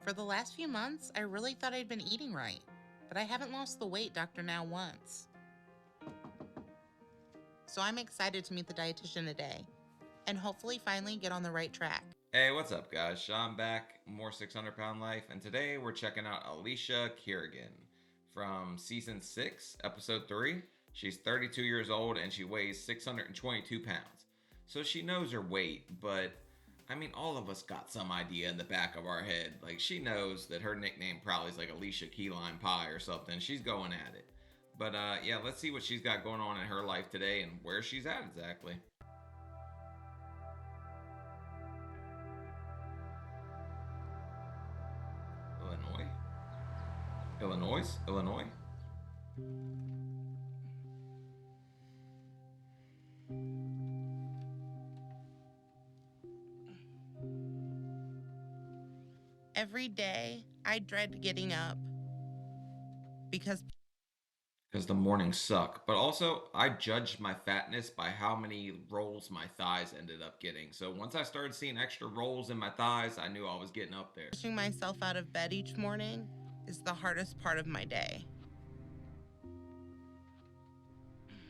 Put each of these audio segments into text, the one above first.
For the last few months, I really thought I'd been eating right, but I haven't lost the weight Dr. Now wants. So I'm excited to meet the dietitian today and hopefully finally get on the right track. Hey, what's up, guys? Sean back, more 600 Pound Life, and today we're checking out Alicia Kerrigan from season 6, episode 3. She's 32 years old and she weighs 622 pounds. So she knows her weight, but I mean, all of us got some idea in the back of our head. Like, she knows that her nickname probably is like Alicia Key Lime Pie or something. She's going at it. But yeah, let's see what she's got going on in her life today and where she's at exactly. Illinois? Illinois? Illinois? Every day, I dread getting up because Because the mornings suck. But also, I judged my fatness by how many rolls my thighs ended up getting. So once I started seeing extra rolls in my thighs, I knew I was getting up there. pushing myself out of bed each morning is the hardest part of my day.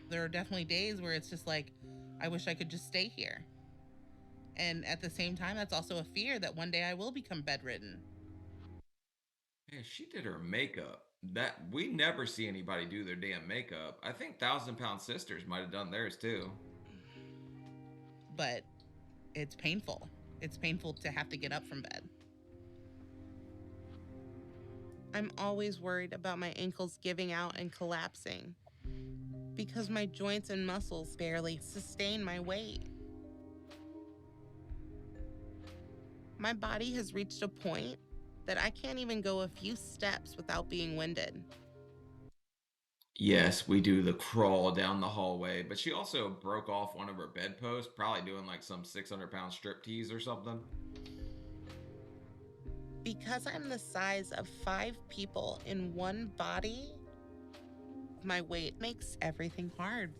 There are definitely days where it's just like, I wish I could just stay here. And at the same time, that's also a fear that one day I will become bedridden. Man, she did her makeup. That we never see anybody do their damn makeup. I think 1,000 Pound Sisters might have done theirs too. But it's painful. It's painful to have to get up from bed. I'm always worried about my ankles giving out and collapsing because my joints and muscles barely sustain my weight. My body has reached a point that I can't even go a few steps without being winded. Yes, we do the crawl down the hallway, but she also broke off one of her bedposts, probably doing like some 600 pound strip tease or something. Because I'm the size of 5 people in one body, my weight makes everything hard.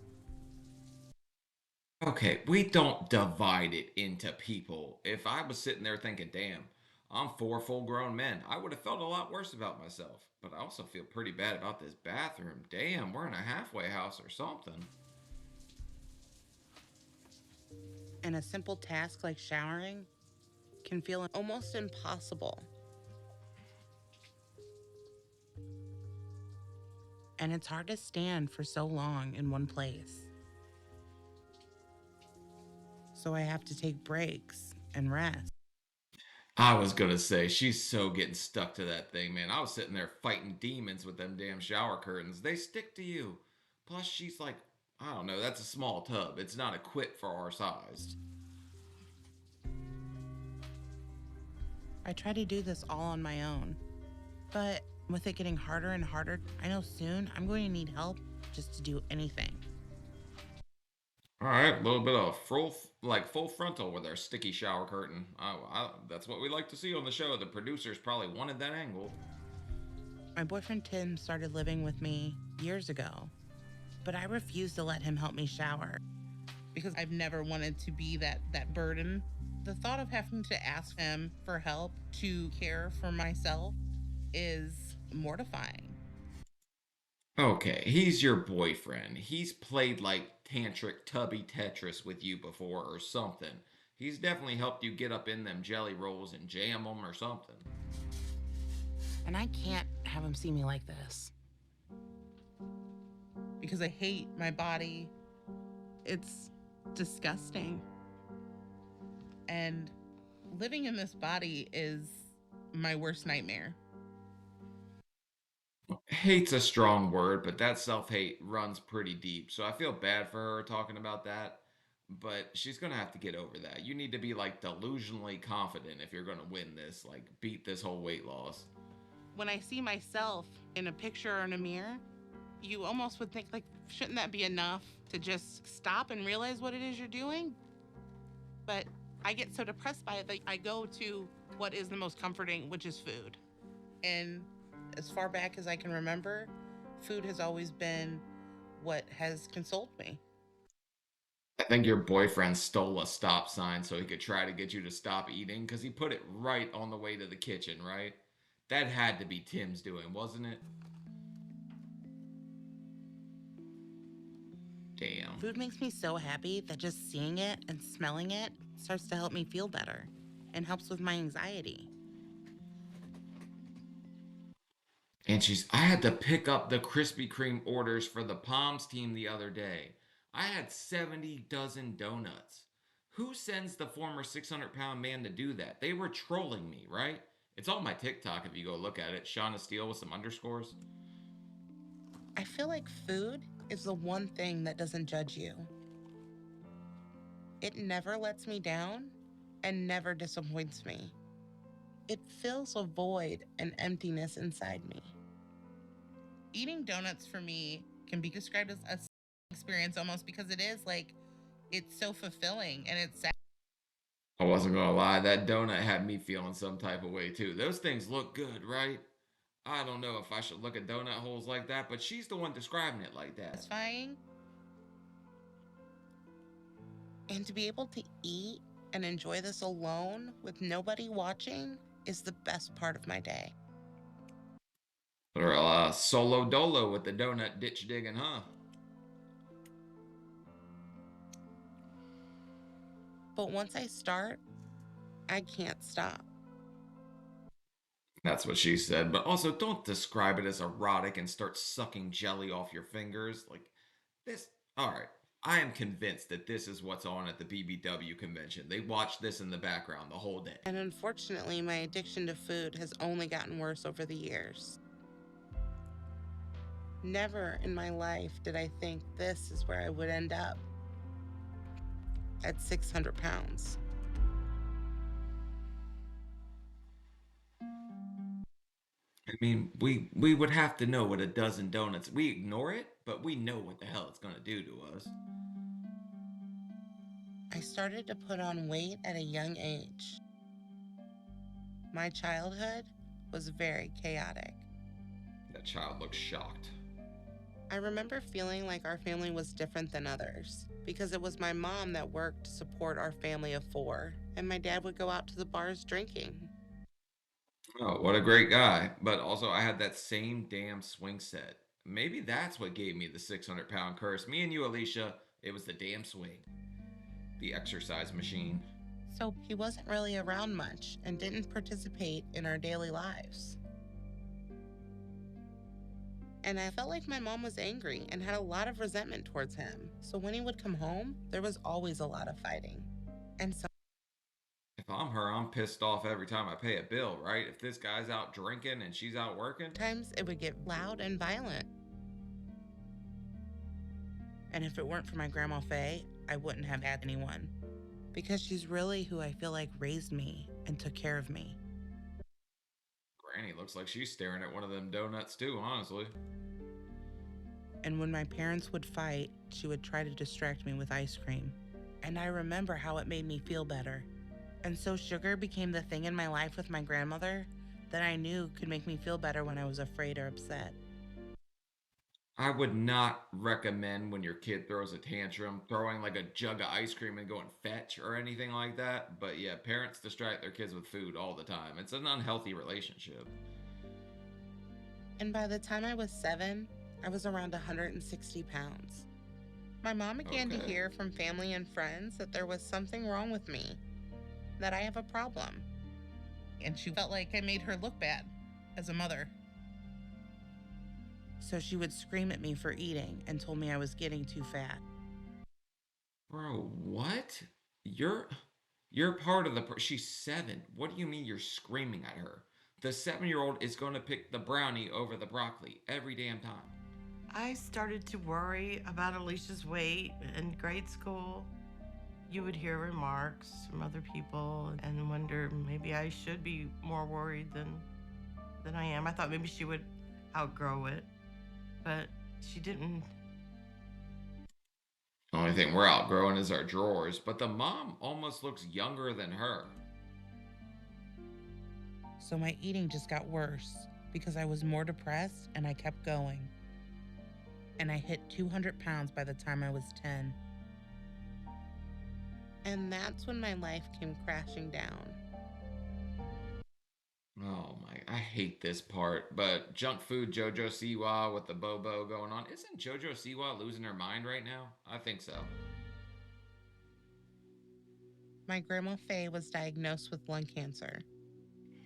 Okay, we don't divide it into people. If I was sitting there thinking, damn, I'm 4 full grown men, I would have felt a lot worse about myself. But I also feel pretty bad about this bathroom. Damn, we're in a halfway house or something. And a simple task like showering can feel almost impossible. And it's hard to stand for so long in one place. So I have to take breaks and rest. I was gonna say, she's so getting stuck to that thing, man. I was sitting there fighting demons with them damn shower curtains. They stick to you. Plus, she's like, I don't know, that's a small tub. It's not equipped for our size. I try to do this all on my own, but with it getting harder and harder, I know soon I'm going to need help just to do anything. All right, a little bit of full frontal with our sticky shower curtain. That's what we like to see on the show. The producers probably wanted that angle. My boyfriend Tim started living with me years ago, but I refused to let him help me shower because I've never wanted to be that burden. The thought of having to ask him for help to care for myself is mortifying. Okay, he's your boyfriend. He's played like tantric tubby Tetris with you before or something. He's definitely helped you get up in them jelly rolls and jam them or something. And I can't have him see me like this because I hate my body. It's disgusting. And living in this body is my worst nightmare. Hate's a strong word, but that self hate runs pretty deep. So I feel bad for her talking about that. But she's going to have to get over that. You need to be like delusionally confident if you're going to win this, like beat this whole weight loss. When I see myself in a picture or in a mirror, you almost would think, like, shouldn't that be enough to just stop and realize what it is you're doing? But I get so depressed by it that I go to what is the most comforting, which is food. And as far back as I can remember, food has always been what has consoled me. I think your boyfriend stole a stop sign so he could try to get you to stop eating because he put it right on the way to the kitchen, right? That had to be Tim's doing, wasn't it? Damn. Food makes me so happy that just seeing it and smelling it starts to help me feel better and helps with my anxiety. And I had to pick up the Krispy Kreme orders for the Palms team the other day. I had 70 dozen donuts. Who sends the former 600-pound man to do that? They were trolling me, right? It's on my TikTok if you go look at it. Seanofsteelyt with some underscores. I feel like food is the one thing that doesn't judge you. It never lets me down and never disappoints me. It fills a void and emptiness inside me. Eating donuts for me can be described as a experience almost because it is like it's so fulfilling and it's sad. I wasn't gonna lie, that donut had me feeling some type of way too. Those things look good, right? I don't know if I should look at donut holes like that, but she's the one describing it like that. Satisfying. And to be able to eat and enjoy this alone with nobody watching is the best part of my day. Or solo dolo with the donut ditch digging, huh? But once I start, I can't stop. That's what she said. But also, don't describe it as erotic and start sucking jelly off your fingers. Like, this. Alright. I am convinced that this is what's on at the BBW convention. They watch this in the background the whole day. And unfortunately, my addiction to food has only gotten worse over the years. Never in my life did I think this is where I would end up at 600 pounds. I mean, we would have to know what a dozen donuts. We ignore it, but we know what the hell it's gonna do to us. I started to put on weight at a young age. My childhood was very chaotic. That child looks shocked. I remember feeling like our family was different than others because it was my mom that worked to support our family of 4, and my dad would go out to the bars drinking. Oh, what a great guy. But also, I had that same damn swing set. Maybe that's what gave me the 600-pound curse. Me and you, Alicia, it was the damn swing. The exercise machine. So he wasn't really around much and didn't participate in our daily lives. And I felt like my mom was angry and had a lot of resentment towards him. So when he would come home, there was always a lot of fighting. And If I'm her, I'm pissed off every time I pay a bill, right? If this guy's out drinking and she's out working. sometimes it would get loud and violent. And if it weren't for my Grandma Faye, I wouldn't have had anyone. Because she's really who I feel like raised me and took care of me. Granny looks like she's staring at one of them donuts too, honestly. And when my parents would fight, she would try to distract me with ice cream. And I remember how it made me feel better. And so sugar became the thing in my life with my grandmother that I knew could make me feel better when I was afraid or upset. I would not recommend when your kid throws a tantrum, throwing like a jug of ice cream and going fetch or anything like that. But yeah, parents distract their kids with food all the time. It's an unhealthy relationship. And by the time I was 7, I was around 160 pounds. My mom began to hear from family and friends that there was something wrong with me, that I have a problem. And she felt like I made her look bad as a mother. So she would scream at me for eating and told me I was getting too fat. Bro, what? You're part of the she's 7. What do you mean you're screaming at her? The 7-year-old is going to pick the brownie over the broccoli every damn time. I started to worry about Alicia's weight in grade school. You would hear remarks from other people and wonder maybe I should be more worried than I am. I thought maybe she would outgrow it, but she didn't. The only thing we're outgrowing is our drawers, but the mom almost looks younger than her. So my eating just got worse because I was more depressed and I kept going. And I hit 200 pounds by the time I was 10. And that's when my life came crashing down. Oh my, I hate this part, but junk food Jojo Siwa with the Bobo going on. Isn't Jojo Siwa losing her mind right now? I think so. My grandma Faye was diagnosed with lung cancer,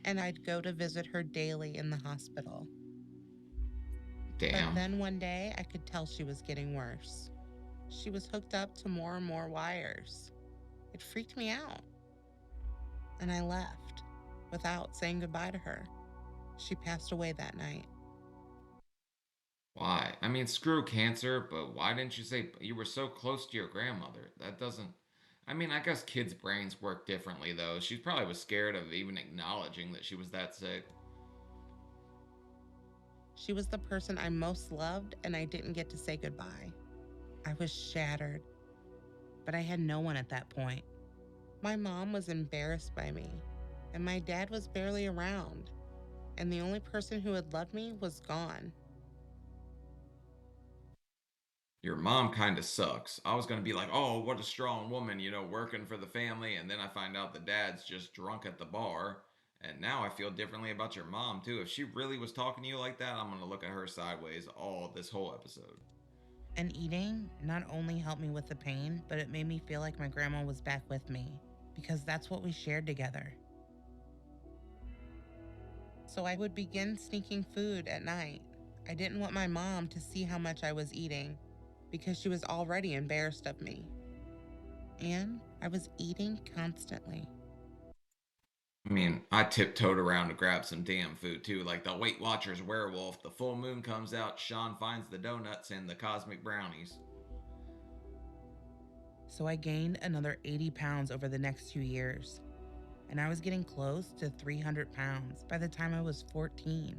and I'd go to visit her daily in the hospital. But Damn. then one day, I could tell she was getting worse. She was hooked up to more and more wires. It freaked me out, and I left without saying goodbye to her. She passed away that night. Why? I mean, screw cancer, but why didn't you say you were so close to your grandmother? That doesn't. I mean, I guess kids' brains work differently, though. She probably was scared of even acknowledging that she was that sick. She was the person I most loved, and I didn't get to say goodbye. I was shattered, but I had no one at that point. My mom was embarrassed by me, and my dad was barely around, and the only person who had loved me was gone. Your mom kind of sucks. I was going to be like, oh, what a strong woman, working for the family. And then I find out the dad's just drunk at the bar. And now I feel differently about your mom, too. If she really was talking to you like that, I'm going to look at her sideways all this whole episode. And eating not only helped me with the pain, but it made me feel like my grandma was back with me, because that's what we shared together. So I would begin sneaking food at night. I didn't want my mom to see how much I was eating, because she was already embarrassed of me. And I was eating constantly. I mean, I tiptoed around to grab some damn food, too. Like the Weight Watchers werewolf. The full moon comes out, Sean finds the donuts and the cosmic brownies. So I gained another 80 pounds over the next 2 years. And I was getting close to 300 pounds by the time I was 14.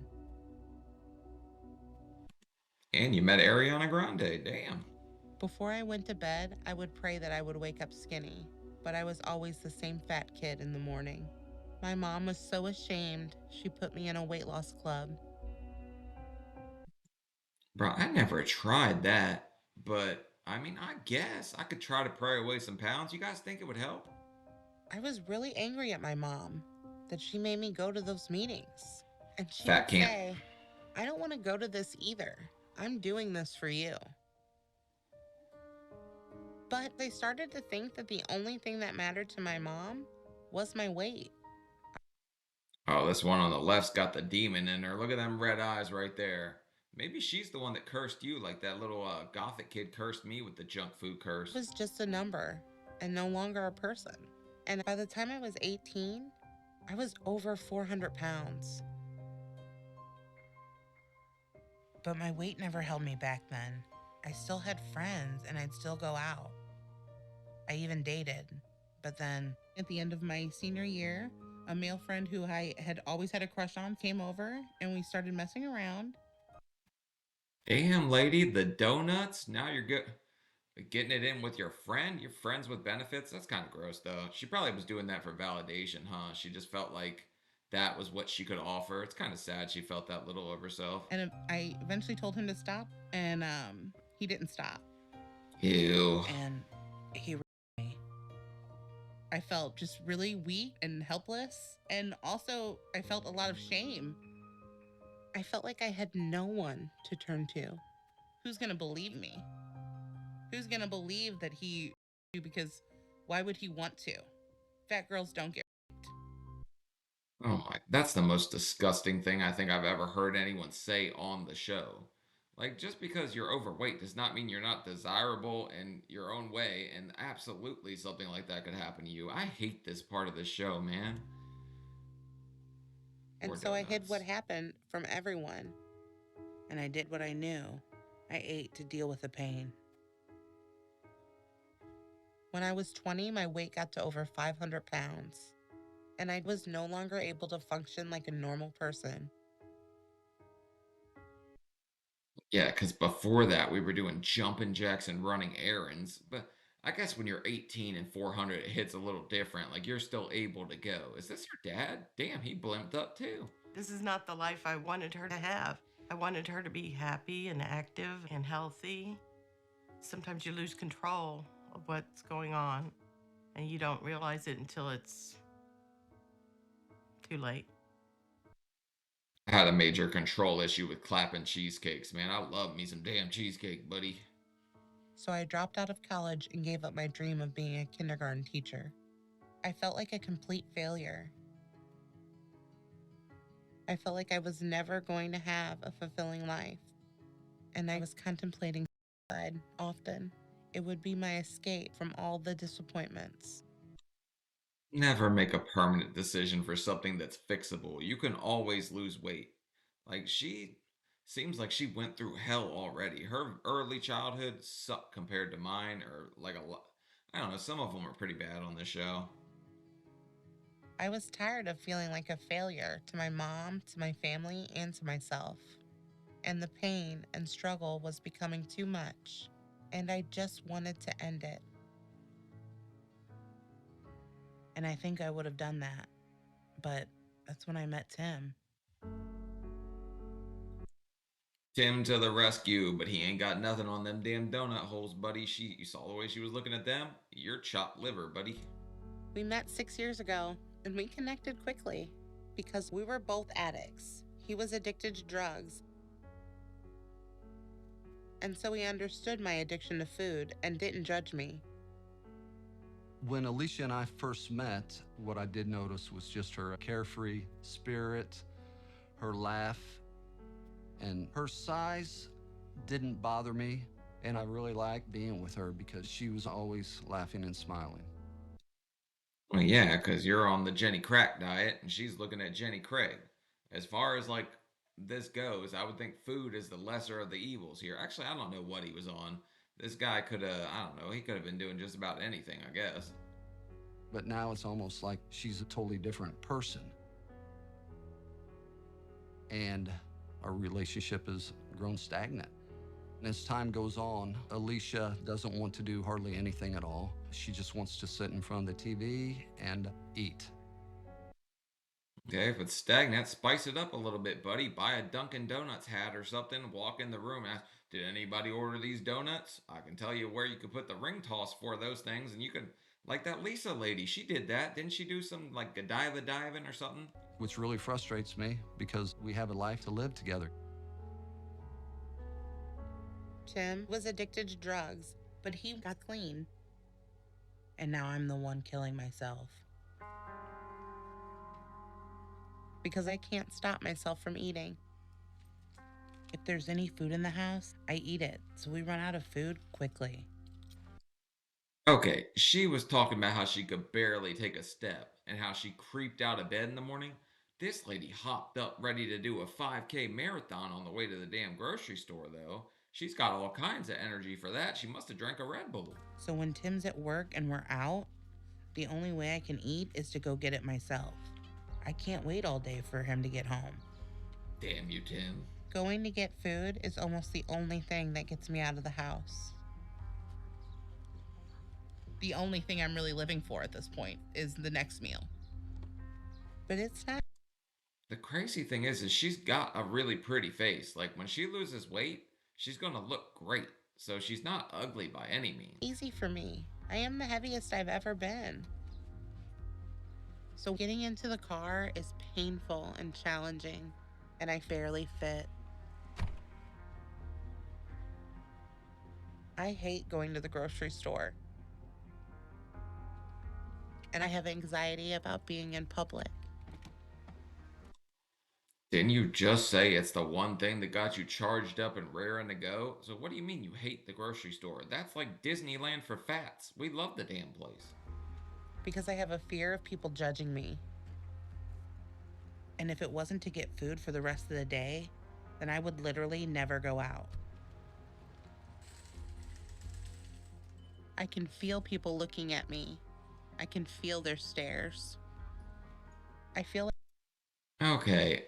And you met Ariana Grande. Damn. Before I went to bed, I would pray that I would wake up skinny, but I was always the same fat kid in the morning. My mom was so ashamed, she put me in a weight loss club. Bro, I never tried that. But, I mean, I guess I could try to pray away some pounds. You guys think it would help? I was really angry at my mom that she made me go to those meetings. And she Fat would camp. say, I don't want to go to this either. I'm doing this for you. But they started to think that the only thing that mattered to my mom was my weight. Oh, this one on the left's got the demon in her. Look at them red eyes right there. Maybe she's the one that cursed you, like that little gothic kid cursed me with the junk food It curse. was just a number and no longer a person. And by the time I was 18, I was over 400 pounds. But my weight never held me back then. I still had friends and I'd still go out. I even dated. But then at the end of my senior year, a male friend who I had always had a crush on came over and we started messing around. Damn, lady, the donuts? Now you're good. Getting it in with your friend? Your friends with benefits? That's kind of gross, though. She probably was doing that for validation, huh? She just felt like that was what she could offer. It's kind of sad she felt that little of herself. And I eventually told him to stop, and he didn't stop. Ew. And he me. I felt just really weak and helpless. And also, I felt a lot of shame. I felt like I had no one to turn to. Who's going to believe me? Who's going to believe that he, because why would he want to? Fat girls don't get. Oh my, that's the most disgusting thing I think I've ever heard anyone say on the show. Like, just because you're overweight does not mean you're not desirable in your own way, and absolutely something like that could happen to you. I hate this part of the show, man. And Or so I hid what donuts. happened from everyone. And I did what I knew. I ate to deal with the pain. When I was 20, my weight got to over 500 pounds, and I was no longer able to function like a normal person. Yeah, because before that, we were doing jumping jacks and running errands. But I guess when you're 18 and 400, it hits a little different. Like, you're still able to go. Is this your dad? Damn, he blimped up too. This is not the life I wanted her to have. I wanted her to be happy and active and healthy. Sometimes you lose control of what's going on, and you don't realize it until it's too late. I had a major control issue with clapping cheesecakes, man. I love me some damn cheesecake, buddy. So I dropped out of college and gave up my dream of being a kindergarten teacher. I felt like a complete failure. I felt like I was never going to have a fulfilling life. And I was contemplating suicide often. It would be my escape from all the disappointments. Never make a permanent decision for something that's fixable. You can always lose weight. Like, she seems like she went through hell already. Her early childhood sucked compared to mine, or like a lot. I don't know, some of them are pretty bad on this show. I was tired of feeling like a failure to my mom, to my family, and to myself. And the pain and struggle was becoming too much. And I just wanted to end it. And I think I would have done that. But that's when I met Tim. Tim to the rescue, but he ain't got nothing on them damn donut holes, buddy. You saw the way she was looking at them? You're chopped liver, buddy. We met 6 years ago, and we connected quickly because we were both addicts. He was addicted to drugs. And so he understood my addiction to food and didn't judge me. When Alicia and I first met, what I did notice was just her carefree spirit, her laugh, and her size didn't bother me. And I really liked being with her because she was always laughing and smiling. Well, yeah, because you're on the Jenny Crack diet and she's looking at Jenny Craig. As far as like this goes, I would think food is the lesser of the evils here. Actually, I don't know what he was on. This guy could have, I don't know, he could have been doing just about anything, I guess. But now it's almost like she's a totally different person. And our relationship has grown stagnant. And as time goes on, Alicia doesn't want to do hardly anything at all. She just wants to sit in front of the TV and eat. Okay, if it's stagnant, spice it up a little bit, buddy. Buy a Dunkin' Donuts hat or something. Walk in the room, ask, did anybody order these donuts? I can tell you where you could put the ring toss for those things, and you can, like that Lisa lady, she did that. Didn't she do some like Godiva diving or something? Which really frustrates me because we have a life to live together. Tim was addicted to drugs, but he got clean. And now I'm the one killing myself. Because I can't stop myself from eating. If there's any food in the house, I eat it, so we run out of food quickly. Okay, she was talking about how she could barely take a step and how she creeped out of bed in the morning. This lady hopped up ready to do a 5K marathon on the way to the damn grocery store, though. She's got all kinds of energy for that. She must have drank a Red Bull. So when Tim's at work and we're out, the only way I can eat is to go get it myself. I can't wait all day for him to get home. Damn you, Tim. Going to get food is almost the only thing that gets me out of the house. The only thing I'm really living for at this point is the next meal. But it's not The crazy thing is she's got a really pretty face. Like when she loses weight, she's gonna look great. So she's not ugly by any means. easy for me. I am the heaviest I've ever been. So getting into the car is painful and challenging, and I barely fit. I hate going to the grocery store. And I have anxiety about being in public. Didn't you just say it's the one thing that got you charged up and raring to go? So what do you mean you hate the grocery store? That's like Disneyland for fats. We love the damn place. Because I have a fear of people judging me. And if it wasn't to get food for the rest of the day, then I would literally never go out. I can feel people looking at me. I can feel their stares. I feel like Okay,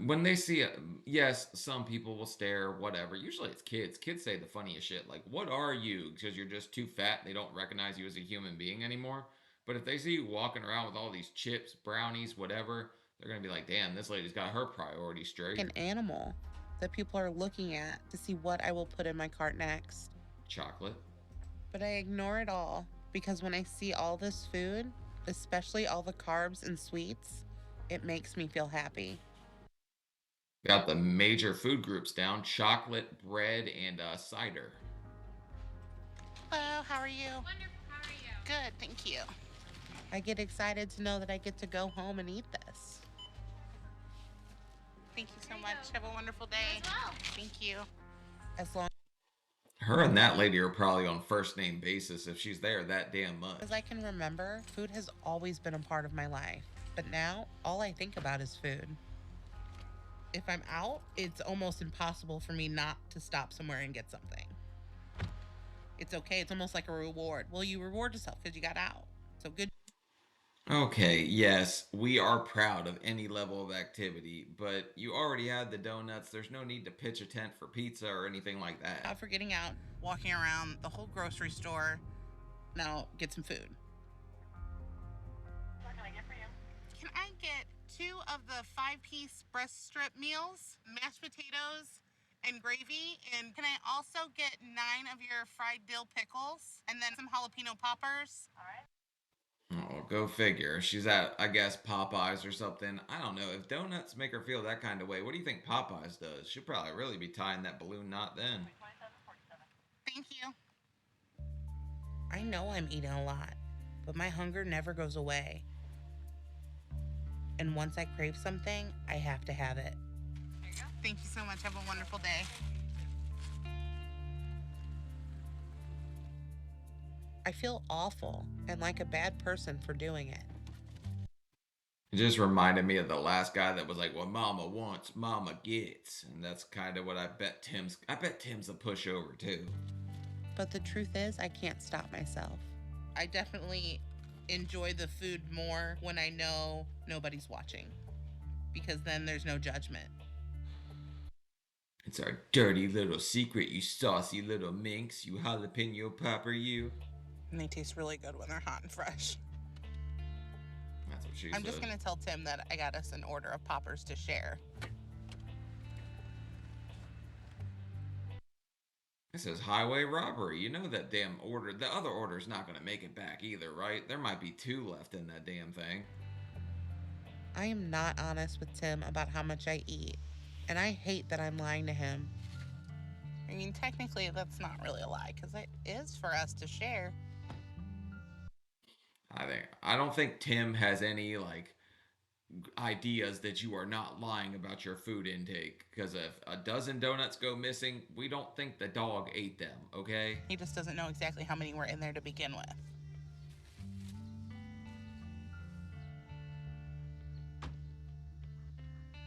when they see, yes, some people will stare, whatever. Usually it's kids. Kids say the funniest shit, like, what are you? Because you're just too fat. They don't recognize you as a human being anymore. But if they see you walking around with all these chips, brownies, whatever, they're going to be like, damn, this lady's got her priorities straight. an animal that people are looking at to see what I will put in my cart next. Chocolate. But I ignore it all because when I see all this food, especially all the carbs and sweets, it makes me feel happy. Got the major food groups down: chocolate, bread, and cider. Hello, how are you? Wonderful. How are you? Good, thank you. I get excited to know that I get to go home and eat this. Thank you so There you much. go. Have a wonderful day. You as well. Thank you. As long Her and that lady are probably on first name basis if she's there that damn much. as I can remember, food has always been a part of my life. But now, all I think about is food. If I'm out, it's almost impossible for me not to stop somewhere and get something. It's okay. It's almost like a reward. Well, you reward yourself because you got out. So good Okay, yes, we are proud of any level of activity, but you already had the donuts. There's no need to pitch a tent for pizza or anything like that. job for getting out, walking around the whole grocery store. Now, get some food. What can I get for you? Can I get 2 of the 5-piece breast strip meals, mashed potatoes, and gravy? And can I also get 9 of your fried dill pickles and then some jalapeno poppers? All right. Oh, go figure. She's at, I guess, Popeyes or something. I don't know. If donuts make her feel that kind of way, what do you think Popeyes does? She'll probably really be tying that balloon knot then. 27.47. Thank you. I know I'm eating a lot, but my hunger never goes away. And once I crave something, I have to have it. Here you go. Thank you so much. Have a wonderful day. I feel awful and like a bad person for doing it. It just reminded me of the last guy that was like, "What mama wants, mama gets," and that's kind of what I bet Tim's. I bet Tim's a pushover too. But the truth is, I can't stop myself. I definitely enjoy the food more when I know nobody's watching, because then there's no judgment. It's our dirty little secret, you saucy little minx, you jalapeno popper, you. And they taste really good when they're hot and fresh. That's what she I'm said. just gonna tell Tim that I got us an order of poppers to share. This is highway robbery. You know that damn order. The other order's not gonna make it back either, right? There might be 2 left in that damn thing. I am not honest with Tim about how much I eat, and I hate that I'm lying to him. I mean, technically, that's not really a lie, because it is for us to share. I don't think Tim has any like ideas that you are not lying about your food intake. Because if a dozen donuts go missing, we don't think the dog ate them. Okay. He just doesn't know exactly how many were in there to begin with.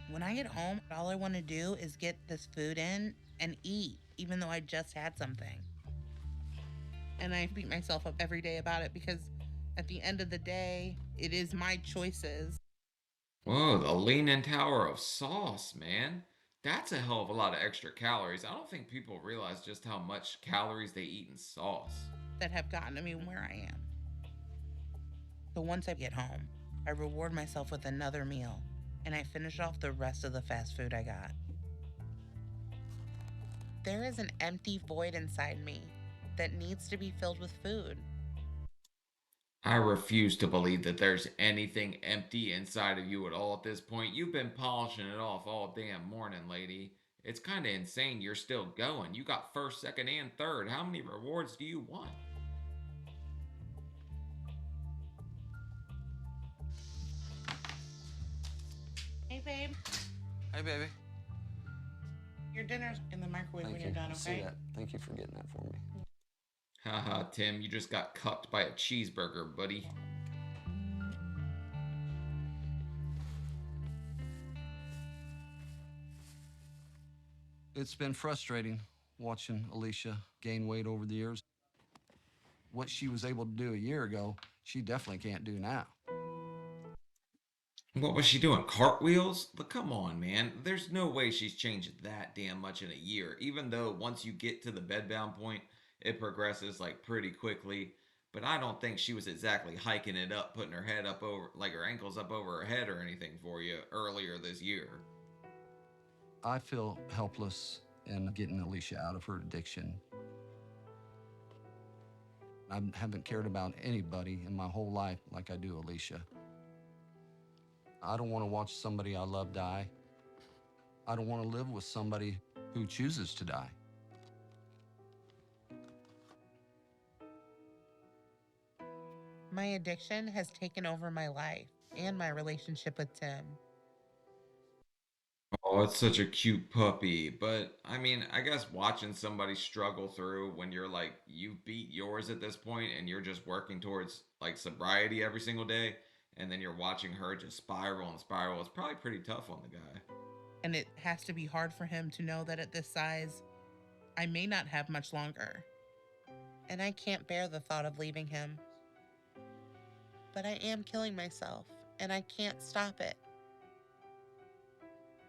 When I get home, all I want to do is get this food in and eat, even though I just had something. And I beat myself up every day about it because at the end of the day, it is my choices. Whoa, the leaning tower of sauce, man. That's a hell of a lot of extra calories. I don't think people realize just how much calories they eat in sauce. That have gotten me where I am. So once I get home, I reward myself with another meal and I finish off the rest of the fast food I got. There is an empty void inside me that needs to be filled with food. I refuse to believe that there's anything empty inside of you at all at this point. You've been polishing it off all damn morning, lady. It's kind of insane you're still going. You got first, second, and third. How many rewards do you want? Hey, babe. Hey, baby. Your dinner's in the microwave Thank when you. you're done, I see okay? that. Thank you for getting that for me. Haha, Tim, you just got cucked by a cheeseburger, buddy. It's been frustrating watching Alicia gain weight over the years. What she was able to do a year ago, she definitely can't do now. What was she doing? Cartwheels? But come on, man. There's no way she's changed that damn much in a year. Even though once you get to the bedbound point, it progresses like pretty quickly. But I don't think she was exactly hiking it up, putting her head up over, like her ankles up over her head or anything for you earlier this year. I feel helpless in getting Alicia out of her addiction. I haven't cared about anybody in my whole life like I do Alicia. I don't want to watch somebody I love die. I don't want to live with somebody who chooses to die. My addiction has taken over my life and my relationship with Tim. Oh, it's such a cute puppy. But I mean, I guess watching somebody struggle through when you're like, you beat yours at this point and you're just working towards like sobriety every single day, and then you're watching her just spiral and spiral, it's probably pretty tough on the guy. And it has to be hard for him to know that at this size, I may not have much longer. And I can't bear the thought of leaving him. But I am killing myself, and I can't stop it.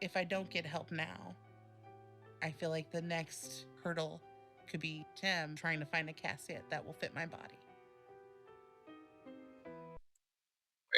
If I don't get help now, I feel like the next hurdle could be Tim trying to find a casket that will fit my body.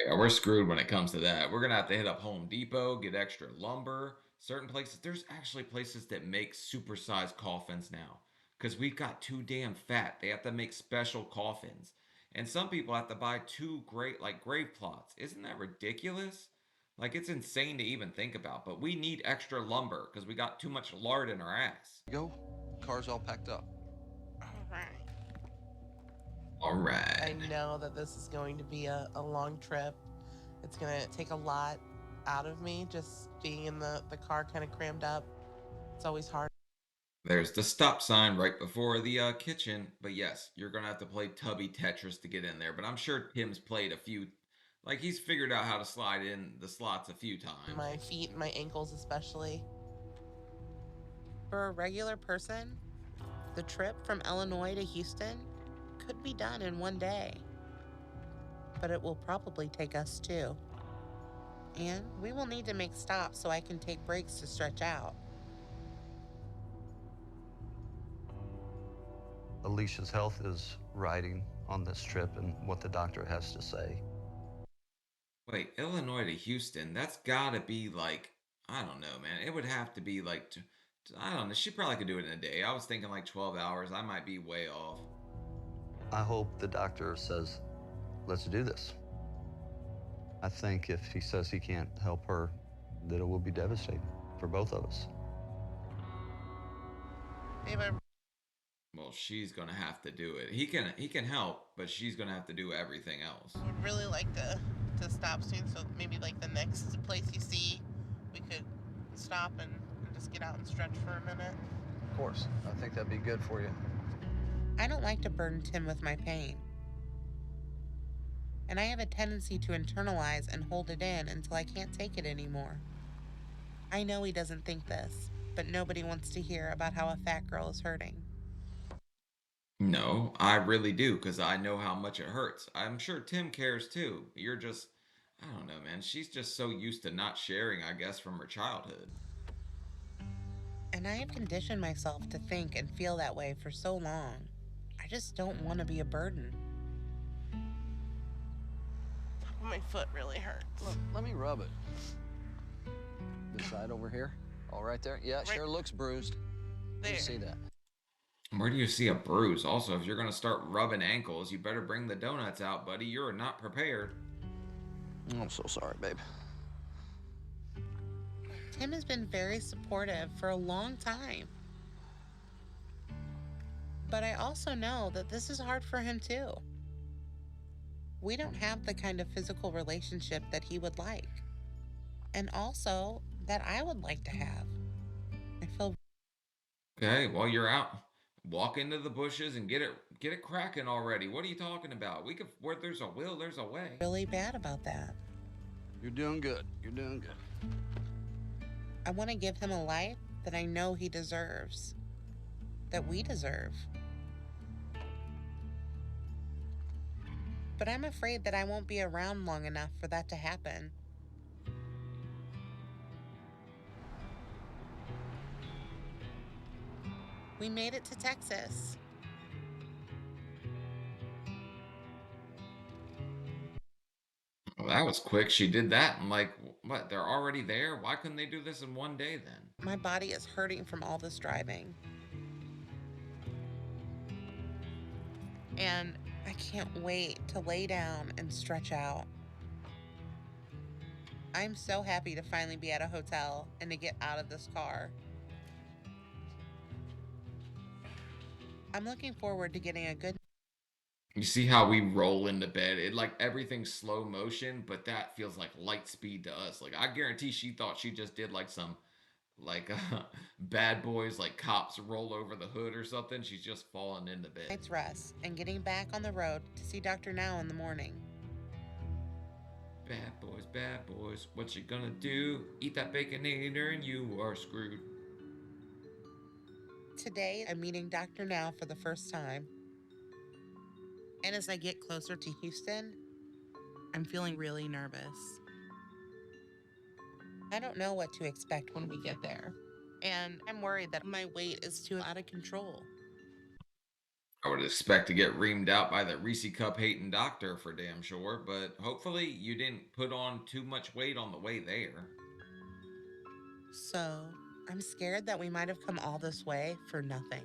Yeah, we're screwed when it comes to that. We're gonna have to hit up Home Depot, get extra lumber. Certain places, there's actually places that make supersized coffins now. Because we've got too damn fat. They have to make special coffins. And some people have to buy two great, like, grave plots. Isn't that ridiculous? Like, it's insane to even think about. But we need extra lumber because we got too much lard in our ass. Go. Car's all packed up. All right. All right. I know that this is going to be a long trip. It's going to take a lot out of me just being in the car kind of crammed up. It's always hard. There's the stop sign right before the kitchen. But yes, you're going to have to play Tubby Tetris to get in there. But I'm sure Tim's played a few, like he's figured out how to slide in the slots a few times. My feet and my ankles especially. For a regular person, the trip from Illinois to Houston could be done in one day. But it will probably take us 2. And we will need to make stops so I can take breaks to stretch out. Alicia's health is riding on this trip and what the doctor has to say. Wait, Illinois to Houston, that's gotta be like, I don't know, man. It would have to be like, I don't know. She probably could do it in a day. I was thinking like 12 hours. I might be way off. I hope the doctor says, let's do this. I think if he says he can't help her, that it will be devastating for both of us. Well, she's gonna have to do it. He can help, but she's gonna have to do everything else. I would really like to stop soon, so maybe like the next place you see, we could stop and just get out and stretch for a minute. Of course. I think that'd be good for you. I don't like to burden Tim with my pain. And I have a tendency to internalize and hold it in until I can't take it anymore. I know he doesn't think this, but nobody wants to hear about how a fat girl is hurting. No, I really do, because I know how much it hurts. I'm sure Tim cares too. You're just, I don't know, man. She's just so used to not sharing, I guess, from her childhood. And I have conditioned myself to think and feel that way for so long. I just don't want to be a burden. My foot really hurts. Look, let me rub it. This side over here. All right there. Yeah, it Right sure looks bruised. there. You see that? Where do you see a bruise? Also, if you're gonna start rubbing ankles, you better bring the donuts out, buddy. You're not prepared. I'm so sorry, babe. Tim has been very supportive for a long time. But I also know that this is hard for him too. We don't have the kind of physical relationship that he would like. And also that I would like to have. I feel Okay, well you're out. Walk into the bushes and get it cracking already. What are you talking about? We could, where there's a will, there's a way. really bad about that. You're doing good. You're doing good. I want to give him a life that I know he deserves, that we deserve. But I'm afraid that I won't be around long enough for that to happen. We made it to Texas. Well, that was quick. She did that. I'm like, what? They're already there? Why couldn't they do this in one day then? My body is hurting from all this driving. And I can't wait to lay down and stretch out. I'm so happy to finally be at a hotel and to get out of this car. I'm looking forward to getting a good. You see how we roll into bed? It like everything's slow motion, but that feels like light speed to us. Like I guarantee she thought she just did like some like bad boys like cops roll over the hood or something. She's just falling into bed. Night's rest and getting back on the road to see Dr. Now in the morning. Bad boys, what you gonna do? Eat that baconator and you are screwed. Today, I'm meeting Dr. Now for the first time. And as I get closer to Houston, I'm feeling really nervous. I don't know what to expect when we get there. And I'm worried that my weight is too out of control. I would expect to get reamed out by the Reese Cup hating doctor for damn sure, but hopefully you didn't put on too much weight on the way there. So, I'm scared that we might have come all this way for nothing.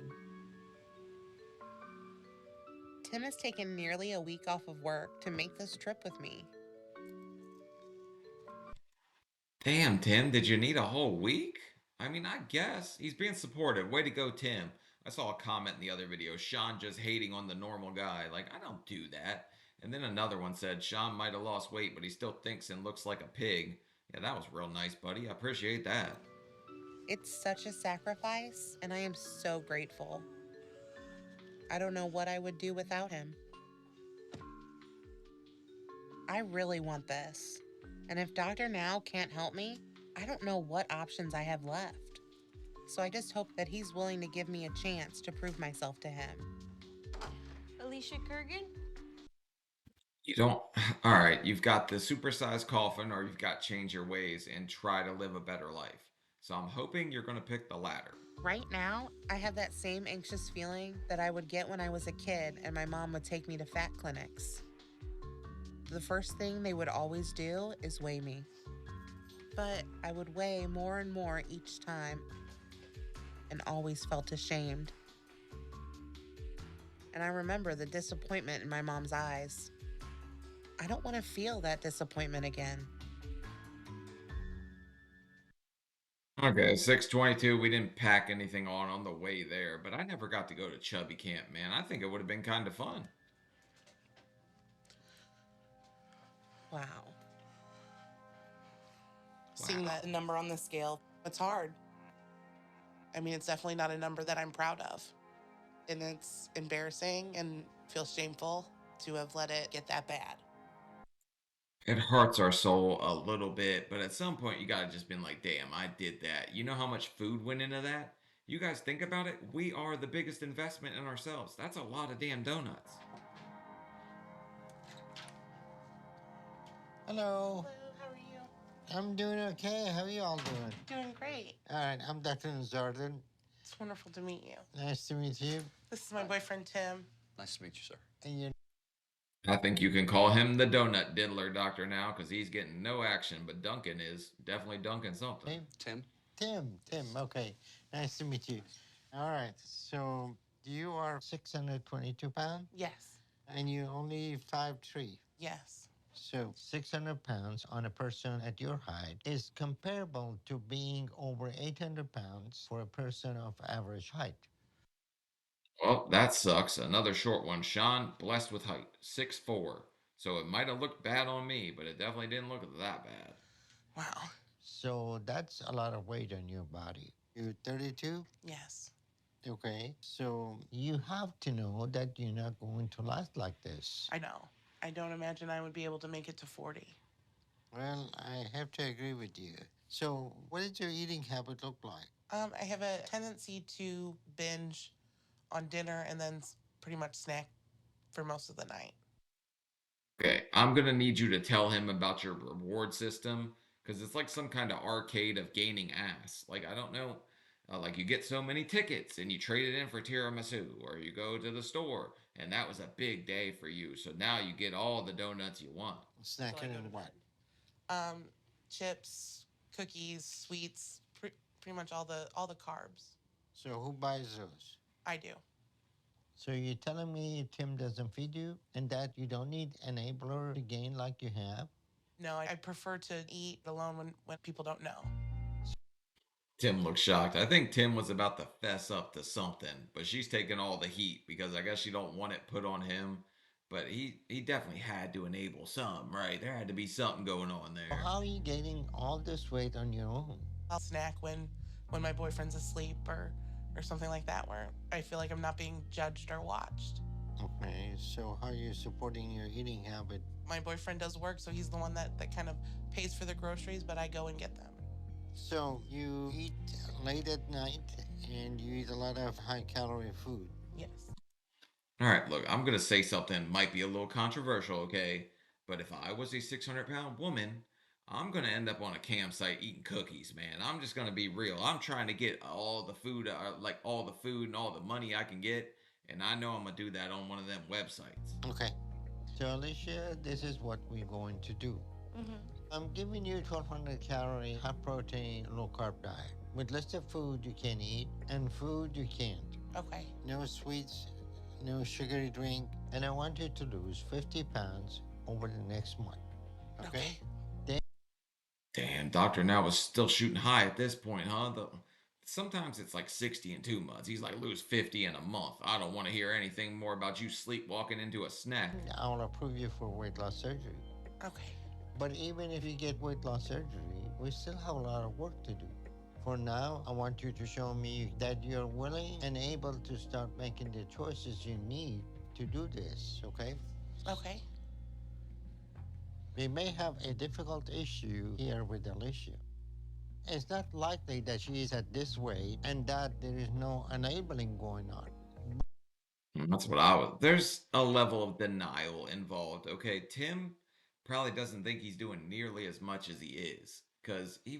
Tim has taken nearly a week off of work to make this trip with me. Damn, Tim, did you need a whole week? I mean, I guess. He's being supportive. Way to go, Tim. I saw a comment in the other video, Sean just hating on the normal guy. Like, I don't do that. And then another one said, Sean might have lost weight, but he still thinks and looks like a pig. Yeah, that was real nice, buddy. I appreciate that. It's such a sacrifice, and I am so grateful. I don't know what I would do without him. I really want this. And if Dr. Now can't help me, I don't know what options I have left. So I just hope that he's willing to give me a chance to prove myself to him. Alicia Kurgan? You don't. All right, you've got the supersized coffin, or you've got change your ways and try to live a better life. So I'm hoping you're going to pick the latter. Right now, I have that same anxious feeling that I would get when I was a kid and my mom would take me to fat clinics. The first thing they would always do is weigh me. But I would weigh more and more each time and always felt ashamed. And I remember the disappointment in my mom's eyes. I don't want to feel that disappointment again. Okay, 622. We didn't pack anything on the way there, but I never got to go to Chubby Camp, man. I think it would have been kind of fun. Wow. Seeing that number on the scale, it's hard. I mean, it's definitely not a number that I'm proud of. And it's embarrassing and feels shameful to have let it get that bad. It hurts our soul a little bit, but at some point you gotta just been like, damn, I did that. You know how much food went into that? You guys think about it, we are the biggest investment in ourselves. That's a lot of damn donuts. Hello. Hello, how are you? I'm doing okay. How are you all doing? Doing great. All right, I'm Dr. Nowzaradan. It's wonderful to meet you. Nice to meet you. This is my boyfriend, Tim. Nice to meet you, sir. And you I think you can call him the donut diddler doctor now, because he's getting no action, but Duncan is definitely dunking something. name? Tim? Tim. Okay, nice to meet you. All right, so you are 622 pounds Yes. and you only 5'3". Yes. So 600 pounds on a person at your height is comparable to being over 800 pounds for a person of average height. Well, that sucks. Another short one. Sean, blessed with height, 6'4". So it might have looked bad on me, but it definitely didn't look that bad. Wow. So that's a lot of weight on your body. You're 32? Yes. Okay, so you have to know that you're not going to last like this. I know. I don't imagine I would be able to make it to 40. Well, I have to agree with you. So, what does your eating habit look like? I have a tendency to binge on dinner and then pretty much snack for most of the night. Okay, I'm gonna need you to tell him about your reward system, because it's like some kind of arcade of gaining ass. Like, I don't know. Like, you get so many tickets and you trade it in for tiramisu, or you go to the store and that was a big day for you. So now you get all the donuts you want. Snacking and what? Chips, cookies, sweets, pretty much all the carbs. So, who buys those? I do. So, you're telling me Tim doesn't feed you and that you don't need enabler to gain like you have? No, I prefer to eat alone when people don't know. Tim looks shocked. I think Tim was about to fess up to something, but she's taking all the heat because I guess she don't want it put on him. But he definitely had to enable some, right? There had to be something going on there. How are you gaining all this weight on your own? I'll snack when my boyfriend's asleep or something like that, where I feel like I'm not being judged or watched. Okay, so how are you supporting your eating habit? My boyfriend does work, so he's the one that kind of pays for the groceries, but I go and get them. So you eat late at night and you eat a lot of high calorie food. Yes. All right, look, I'm gonna say something might be a little controversial, okay? But if I was a 600-pound woman, I'm gonna end up on a campsite eating cookies, man. I'm just gonna be real. I'm trying to get all the food, like all the food and all the money I can get, and I know I'm gonna do that on one of them websites. Okay. So Alicia, this is what we're going to do. I'm giving you 1200 calorie, high protein, low carb diet with list of food you can eat and food you can't. Okay. No sweets, no sugary drink, and I want you to lose 50 pounds over the next month. Okay? Damn, Doctor Now was still shooting high at this point, huh? Sometimes it's like 60 in 2 months. He's like, lose 50 in a month. I don't want to hear anything more about you sleepwalking into a snack. I'll approve you for weight loss surgery. Okay. But even if you get weight loss surgery, we still have a lot of work to do. For now, I want you to show me that you're willing and able to start making the choices you need to do this, okay? Okay. We may have a difficult issue here with Alicia. It's not likely that she is at this weight and that there is no enabling going on. That's what I was. There's a level of denial involved. Okay, Tim probably doesn't think he's doing nearly as much as he is, because he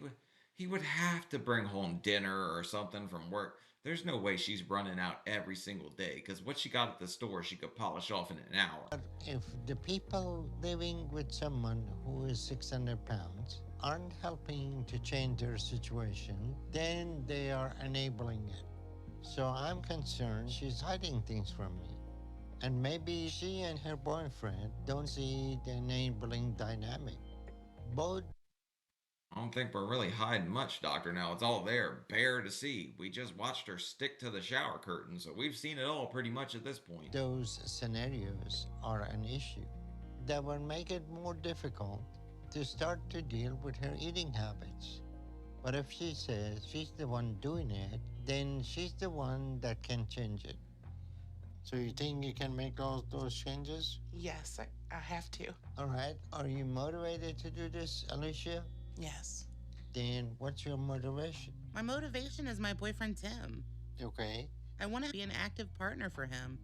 would have to bring home dinner or something from work. There's no way she's running out every single day, because what she got at the store she could polish off in an hour. But if the people living with someone who is 600 pounds aren't helping to change their situation, then they are enabling it. So I'm concerned she's hiding things from me. And maybe she and her boyfriend don't see the enabling dynamic. Both I don't think we're really hiding much, Doctor. Now it's all there, bare to see. We just watched her stick to the shower curtain, so we've seen it all pretty much at this point. those scenarios are an issue that will make it more difficult to start to deal with her eating habits. But if she says she's the one doing it, then she's the one that can change it. So you think you can make those changes? Yes, I have to. All right. Are you motivated to do this, Alicia? Yes. Then what's your motivation? My motivation is my boyfriend, Tim. Okay. I want to be an active partner for him.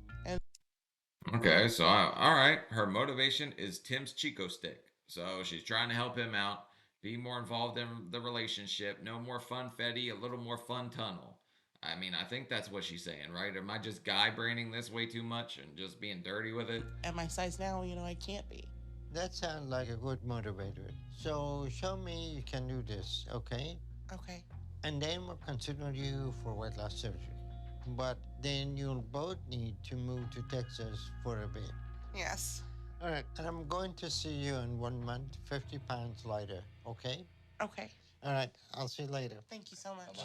Okay, so all right, her motivation is Tim's Chico stick. So she's trying to help him out, be more involved in the relationship, no more funfetti, a little more fun tunnel. I mean, I think that's what she's saying, right? Am I just guy braining this way too much and just being dirty with it? At my size now, I can't be. That sounds like a good motivator. So show me you can do this, okay? Okay. And then we'll consider you for weight loss surgery. But then you'll both need to move to Texas for a bit. Yes. All right. And I'm going to see you in 1 month, 50 pounds lighter, okay? Okay. All right. I'll see you later. Thank you so much.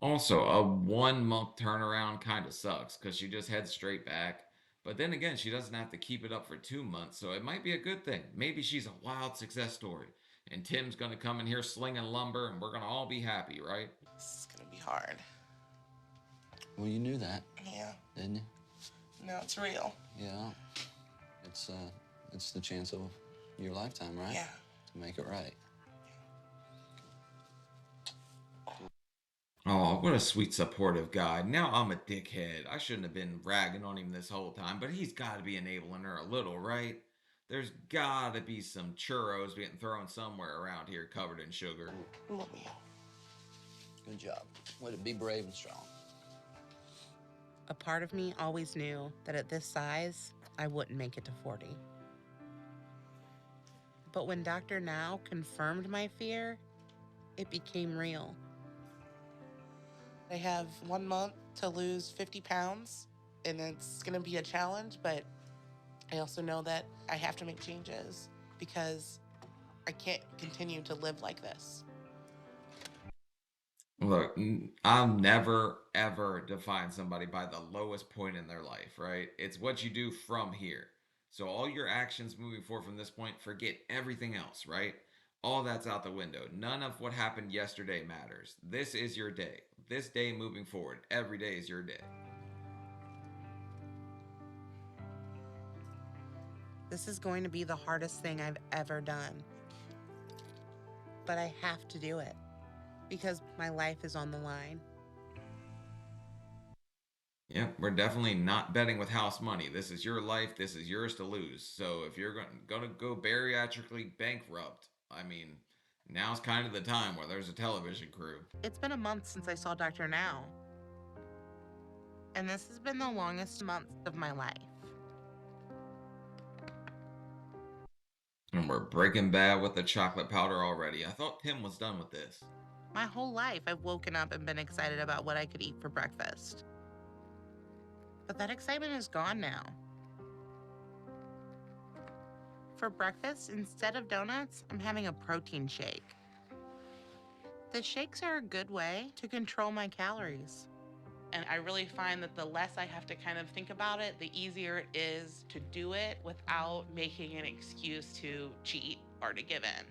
Also, a 1 month turnaround kind of sucks because she just heads straight back. But then again, she doesn't have to keep it up for 2 months, so it might be a good thing. Maybe she's a wild success story. And Tim's gonna come in here slinging lumber and we're gonna all be happy, right? This is gonna be hard. Well, you knew that, Yeah. didn't you? No, it's real. Yeah. It's the chance of your lifetime, right? Yeah. To make it right. Oh, what a sweet, supportive guy. Now I'm a dickhead. I shouldn't have been ragging on him this whole time, but he's got to be enabling her a little, right? There's got to be some churros getting thrown somewhere around here covered in sugar. Love you. Good job. Way to be brave and strong. A part of me always knew that at this size, I wouldn't make it to 40. But when Dr. Now confirmed my fear, it became real. I have 1 month to lose 50 pounds, and it's going to be a challenge, but I also know that I have to make changes. because I can't continue to live like this. Look, I'll never, ever define somebody by the lowest point in their life, right? It's what you do from here. So all your actions moving forward from this point, forget everything else, right? All that's out the window. None of what happened yesterday matters. This is your day. This day moving forward, every day is your day. This is going to be the hardest thing I've ever done. But I have to do it because my life is on the line. Yeah, we're definitely not betting with house money. This is your life. This is yours to lose. So if you're going to go bariatrically bankrupt, I mean, now's kind of the time where there's a television crew. It's been a month since I saw Dr. Now. And this has been the longest month of my life. And we're breaking bad with the chocolate powder already. I thought Tim was done with this. My whole life, I've woken up and been excited about what I could eat for breakfast. But that excitement is gone now. For breakfast, instead of donuts, I'm having a protein shake. The shakes are a good way to control my calories. And I really find that the less I have to kind of think about it, the easier it is to do it without making an excuse to cheat or to give in.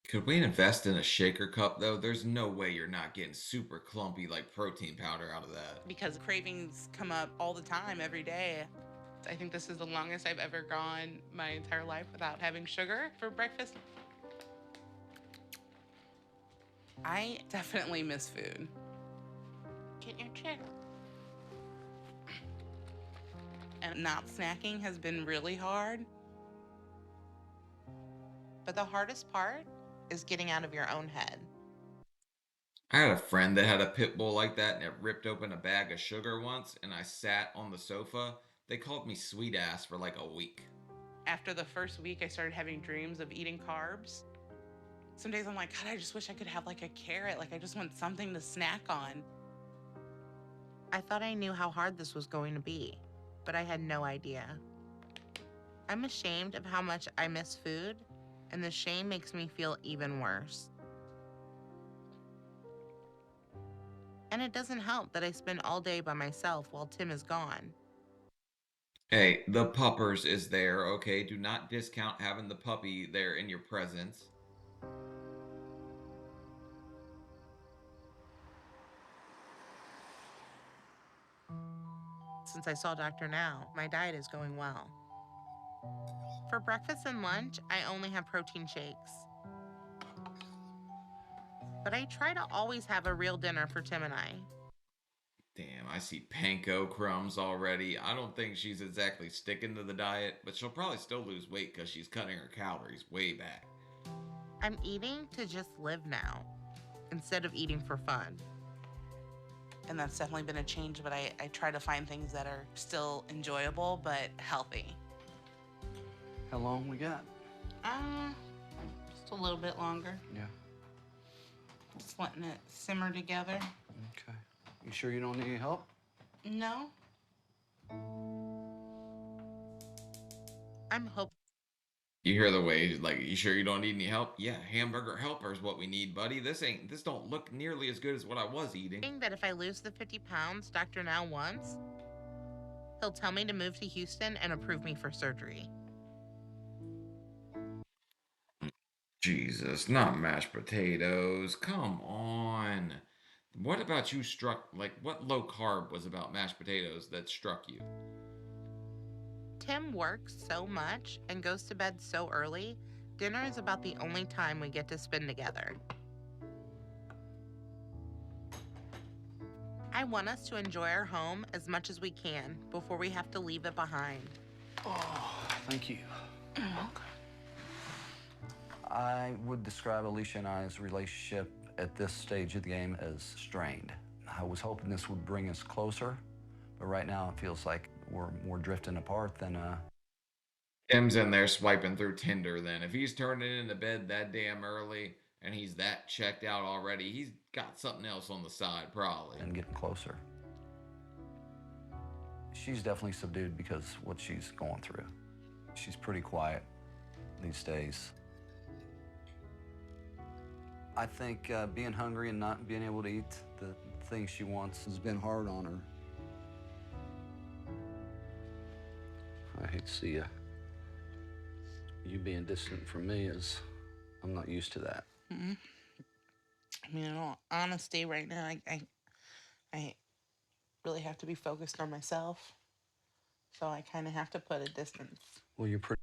Could we invest in a shaker cup, though? There's no way you're not getting super clumpy like protein powder out of that. Because cravings come up all the time, every day. I think this is the longest I've ever gone my entire life without having sugar for breakfast. I definitely miss food. Get in your chair. And not snacking has been really hard. But the hardest part is getting out of your own head. I had a friend that had a pit bull like that and it ripped open a bag of sugar once, and I sat on the sofa. They called me sweet ass for like a week. After the first week, I started having dreams of eating carbs. Some days I'm like, God, I just wish I could have like a carrot. Like, I just want something to snack on. I thought I knew how hard this was going to be, but I had no idea. I'm ashamed of how much I miss food, and the shame makes me feel even worse. And it doesn't help that I spend all day by myself while Tim is gone. Hey, the puppers is there, okay? Do not discount having the puppy there in your presence. Since I saw Dr. Now, my diet is going well. For breakfast and lunch, I only have protein shakes. But I try to always have a real dinner for Tim and I. Damn, I see panko crumbs already. I don't think she's exactly sticking to the diet, but she'll probably still lose weight because she's cutting her calories way back. I'm eating to just live now, instead of eating for fun. And that's definitely been a change, but I try to find things that are still enjoyable, but healthy. How long we got? Just a little bit longer. Yeah. Just letting it simmer together. Okay. You sure you don't need any help? No. I'm hoping You hear the way, like, you sure you don't need any help? Yeah, hamburger helper is what we need, buddy. This don't look nearly as good as what I was eating. that if I lose the 50 pounds Dr. Now wants, he'll tell me to move to Houston and approve me for surgery. Jesus, not mashed potatoes. Come on. What about you what low carb was about mashed potatoes that struck you? Tim works so much and goes to bed so early, dinner is about the only time we get to spend together. I want us to enjoy our home as much as we can before we have to leave it behind. Oh, thank you. You're welcome. I would describe Alicia and I's relationship at this stage of the game as strained. I was hoping this would bring us closer, but right now it feels like we're more drifting apart than Tim's in there swiping through Tinder then. If he's turning into bed that damn early and he's that checked out already, he's got something else on the side probably. and getting closer. She's definitely subdued because what she's going through. She's pretty quiet. these days. I think being hungry and not being able to eat the things she wants has been hard on her. I hate to see you being distant from me, as I'm not used to that. Mm-hmm. I mean, in all honesty, right now, I really have to be focused on myself. So I kind of have to put a distance. Well, you're pretty.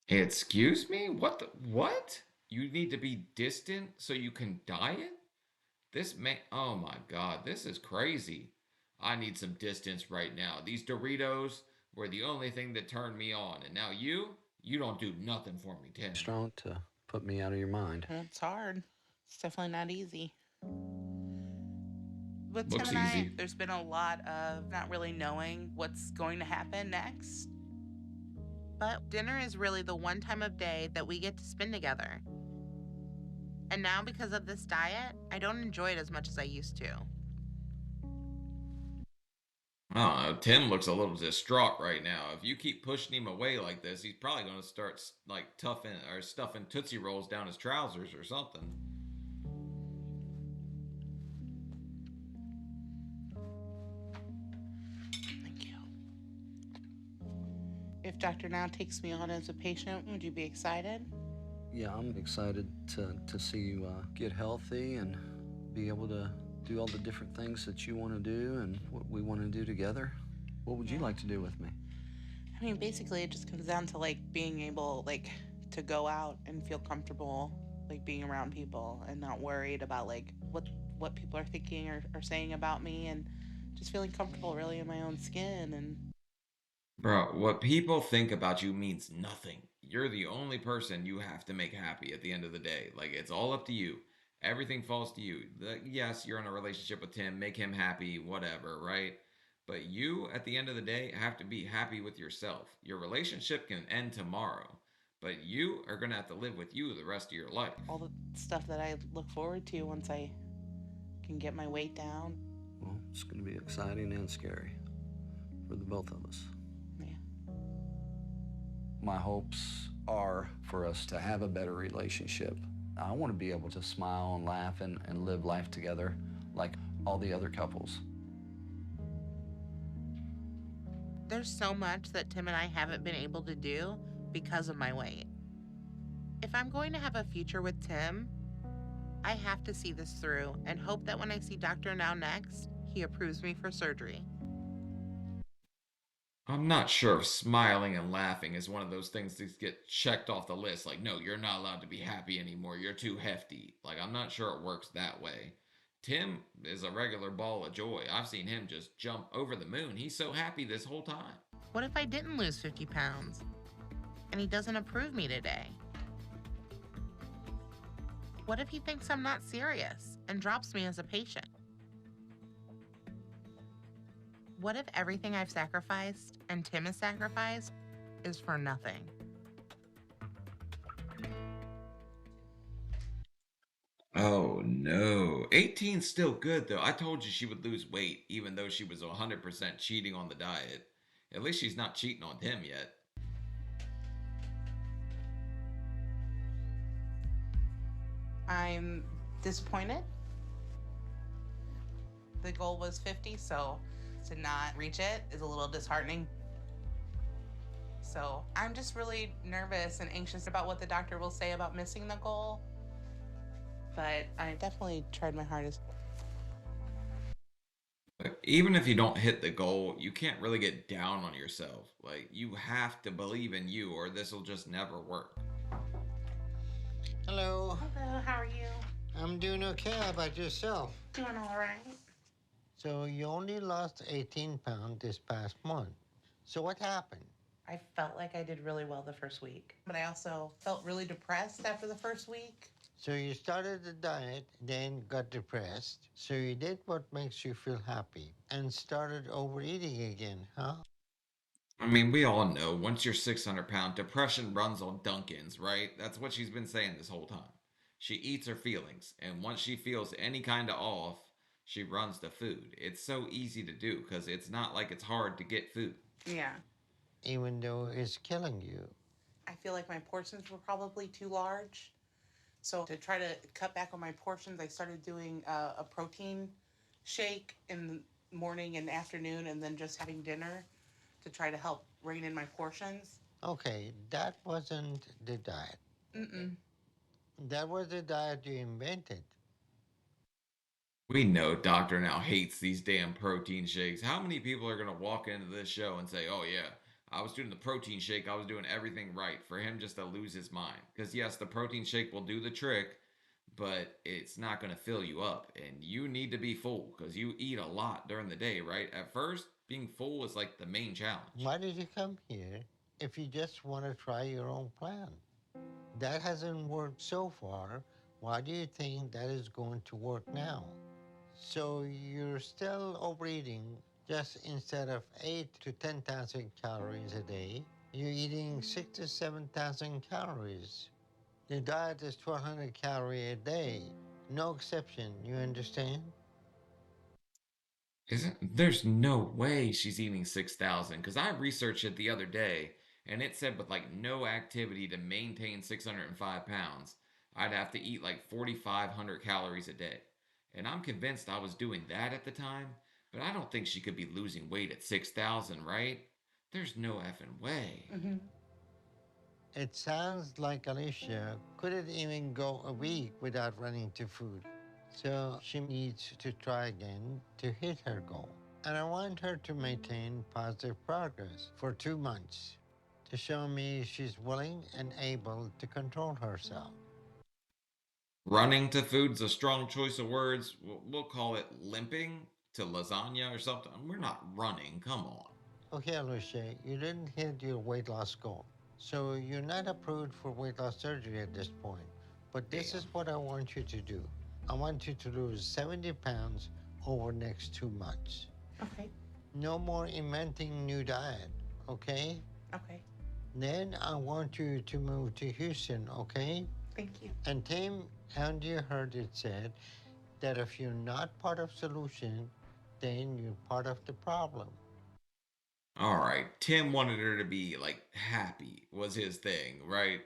Excuse me? What? You need to be distant so you can diet? This man, oh my god, this is crazy. I need some distance right now. These Doritos were the only thing that turned me on. And now you don't do nothing for me, Tim. Strong to put me out of your mind. It's hard. It's definitely not easy. With Tim Looks and easy. there's been a lot of not really knowing what's going to happen next. But dinner is really the one time of day that we get to spend together. And now, because of this diet, I don't enjoy it as much as I used to. I don't know. Tim looks a little distraught right now. If you keep pushing him away like this, he's probably going to start like stuffing Tootsie Rolls down his trousers or something. Thank you. If Dr. Now takes me on as a patient, would you be excited? Yeah, I'm excited to see you get healthy and be able to do all the different things that you want to do and what we want to do together. What would you like to do with me? I mean, basically, it just comes down to like being able like to go out and feel comfortable, like being around people and not worried about like what people are thinking or saying about me, and just feeling comfortable really in my own skin. And Bro, what people think about you means nothing. You're the only person you have to make happy at the end of the day. Like, it's all up to you. Everything falls to you. Yes, you're in a relationship with him, make him happy, whatever, right? But you, at the end of the day, have to be happy with yourself. Your relationship can end tomorrow, but you are going to have to live with you the rest of your life. all the stuff that I look forward to once I can get my weight down. Well, it's going to be exciting and scary for the both of us. Yeah. My hopes are for us to have a better relationship. I want to be able to smile and laugh and live life together like all the other couples. There's so much that Tim and I haven't been able to do because of my weight. If I'm going to have a future with Tim, I have to see this through and hope that when I see Dr. Now next, he approves me for surgery. I'm not sure if smiling and laughing is one of those things that get checked off the list. Like, no, you're not allowed to be happy anymore. You're too hefty. Like, I'm not sure it works that way. Tim is a regular ball of joy. I've seen him just jump over the moon. He's so happy this whole time. What if I didn't lose 50 pounds and he doesn't approve me today? What if he thinks I'm not serious and drops me as a patient? What if everything I've sacrificed and Tim has sacrificed is for nothing? Oh no. 18's still good though. I told you she would lose weight even though she was 100% cheating on the diet. At least she's not cheating on Tim yet. I'm disappointed. The goal was 50, so to not reach it is a little disheartening. So I'm just really nervous and anxious about what the doctor will say about missing the goal. But I definitely tried my hardest. Even if you don't hit the goal, you can't really get down on yourself. Like, you have to believe in you or this will just never work. Hello. Hello, how are you? I'm doing okay. How about yourself? Doing all right. So you only lost 18 pounds this past month. So what happened? I felt like I did really well the first week, but I also felt really depressed after the first week. So you started the diet, then got depressed. So you did what makes you feel happy and started overeating again, huh? I mean, we all know once you're 600 pounds, depression runs on Dunkin's, right? That's what she's been saying this whole time. She eats her feelings, and once she feels any kind of off, she runs to food. It's so easy to do because it's not like it's hard to get food. Yeah. Even though it's killing you. I feel like my portions were probably too large. So to try to cut back on my portions, I started doing a protein shake in the morning and afternoon, and then just having dinner to try to help rein in my portions. Okay, that wasn't the diet. Mm-mm. That was the diet you invented. We know Doctor now hates these damn protein shakes. How many people are going to walk into this show and say, oh, yeah, I was doing the protein shake. I was doing everything right for him just to lose his mind? Because, yes, the protein shake will do the trick, but it's not going to fill you up. And you need to be full because you eat a lot during the day, right? At first, being full is like the main challenge. Why did you come here if you just want to try your own plan? That hasn't worked so far. Why do you think that is going to work now? So you're still overeating, just instead of 8 to 10,000 calories a day, you're eating 6 to 7,000 calories. The diet is 1,200 calories a day. No exception, you understand? There's no way she's eating 6,000 because I researched it the other day and it said with like no activity to maintain 605 pounds, I'd have to eat like 4,500 calories a day. And I'm convinced I was doing that at the time, but I don't think she could be losing weight at 6,000, right? There's no effing way. Mm-hmm. It sounds like Alicia couldn't even go a week without running to food. So she needs to try again to hit her goal. And I want her to maintain positive progress for 2 months to show me she's willing and able to control herself. Running to food's a strong choice of words. We'll call it limping to lasagna or something. We're not running, come on. Okay, Alicia, you didn't hit your weight loss goal. So you're not approved for weight loss surgery at this point. But this is Damn. what I want you to do. I want you to lose 70 pounds over the next 2 months. Okay. No more inventing new diet, okay? Okay. Then I want you to move to Houston, okay? Thank you. And Tim, and you heard it said that if you're not part of solution, then you're part of the problem. All right, Tim wanted her to be like happy was his thing, right?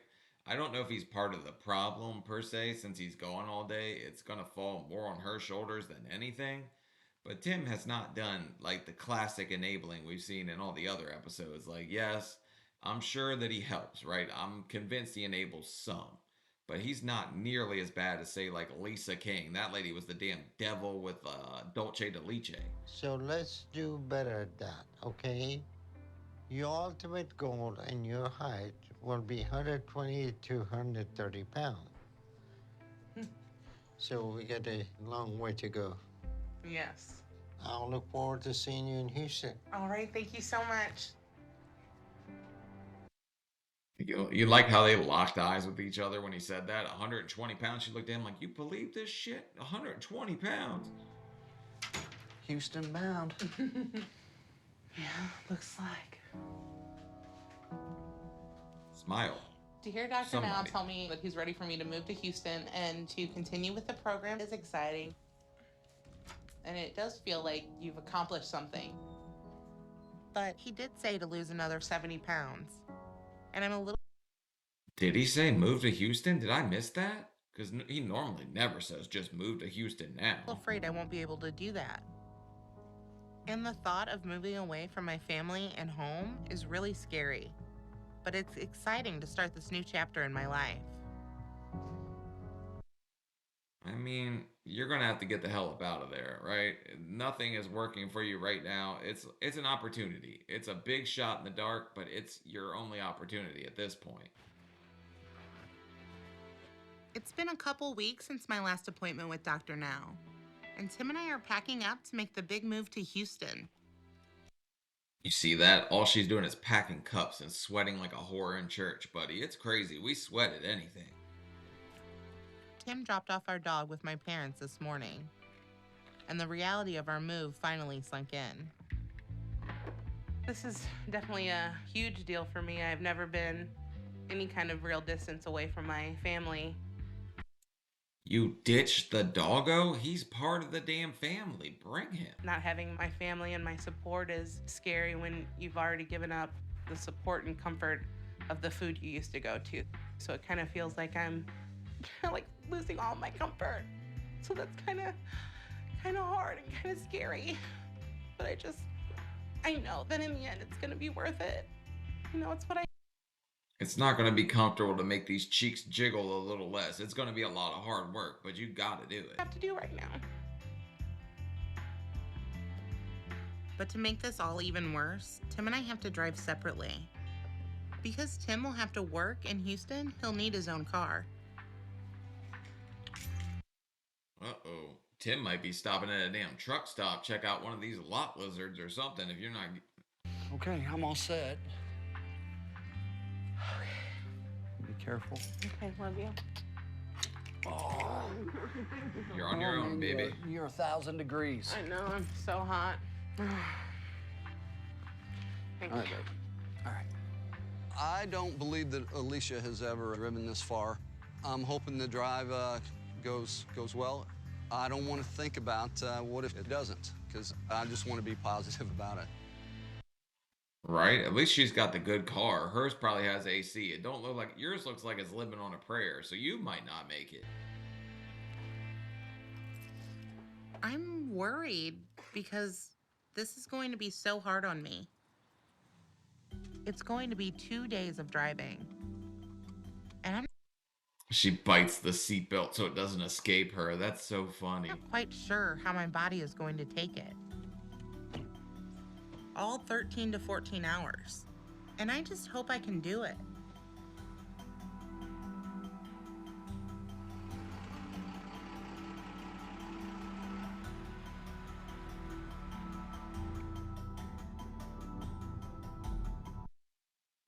I don't know if he's part of the problem per se since he's gone all day. It's going to fall more on her shoulders than anything. But Tim has not done like the classic enabling we've seen in all the other episodes. Like, yes, I'm sure that he helps, right? I'm convinced he enables some. But he's not nearly as bad as, say, like Lisa King. That lady was the damn devil with Dolce de Leche. So let's do better at that, okay? Your ultimate goal and your height will be 120 to 130 pounds. So we got a long way to go. Yes. I'll look forward to seeing you in Houston. All right. Thank you so much. You like how they locked eyes with each other when he said that? 120 pounds. She looked at him like, you believe this shit? 120 pounds. Houston bound. Yeah, looks like. Smile. To hear Dr. Now Somebody. tell me that he's ready for me to move to Houston and to continue with the program is exciting. And it does feel like you've accomplished something. But he did say to lose another 70 pounds. And I'm a little Did he say move to Houston? Did I miss that? Because he normally never says just move to Houston now. afraid I won't be able to do that. And the thought of moving away from my family and home is really scary. But it's exciting to start this new chapter in my life. I mean, you're gonna have to get the hell up out of there, right? Nothing is working for you right now. It's an opportunity. It's a big shot in the dark, but it's your only opportunity at this point. It's been a couple weeks since my last appointment with Dr. Now, and Tim and I are packing up to make the big move to Houston. You see that? All she's doing is packing cups and sweating like a whore in church, buddy. It's crazy. We sweat at anything. Tim dropped off our dog with my parents this morning, and the reality of our move finally sunk in. This is definitely a huge deal for me. I've never been any kind of real distance away from my family. You ditched the doggo? He's part of the damn family. Bring him. Not having my family and my support is scary when you've already given up the support and comfort of the food you used to go to. So it kind of feels like I'm like losing all my comfort. So that's kind of hard and kind of scary. But I know that in the end it's gonna be worth it. It's what I It's not going to be comfortable to make these cheeks jiggle a little less. It's going to be a lot of hard work, but you got to do it. have to do right now. But to make this all even worse, Tim and I have to drive separately. Because Tim will have to work in Houston, he'll need his own car. Uh-oh. Tim might be stopping at a damn truck stop. Check out one of these lot lizards or something if you're not... Okay, I'm all set. Be careful. Okay, love you. Oh, You're on your own, man, baby. You're 1,000 degrees. I know, I'm so hot. Thank All right, you. babe. All right. I don't believe that Alicia has ever driven this far. I'm hoping the drive goes well. I don't want to think about what if it doesn't, because I just want to be positive about it. Right? At least she's got the good car. Hers probably has AC. It don't look like... Yours looks like it's living on a prayer, so you might not make it. I'm worried because this is going to be so hard on me. It's going to be 2 days of driving. And I'm She bites the seatbelt so it doesn't escape her. That's so funny. not quite sure how my body is going to take it. All 13 to 14 hours. And I just hope I can do it.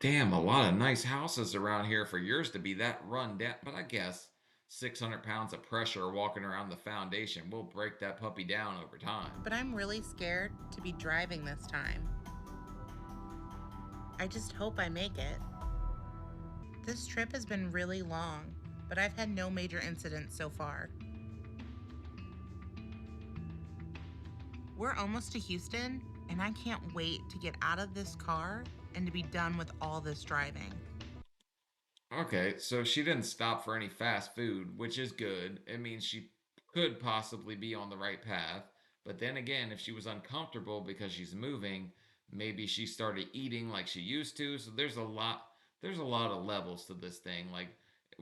Damn, a lot of nice houses around here for yours to be that run down. But I guess 600 pounds of pressure walking around the foundation will break that puppy down over time. But I'm really scared to be driving this time. I just hope I make it. This trip has been really long, but I've had no major incidents so far. We're almost to Houston, and I can't wait to get out of this car and to be done with all this driving. Okay, so she didn't stop for any fast food, which is good. It means she could possibly be on the right path. But then again, if she was uncomfortable because she's moving, maybe she started eating like she used to. So there's a lot of levels to this thing. Like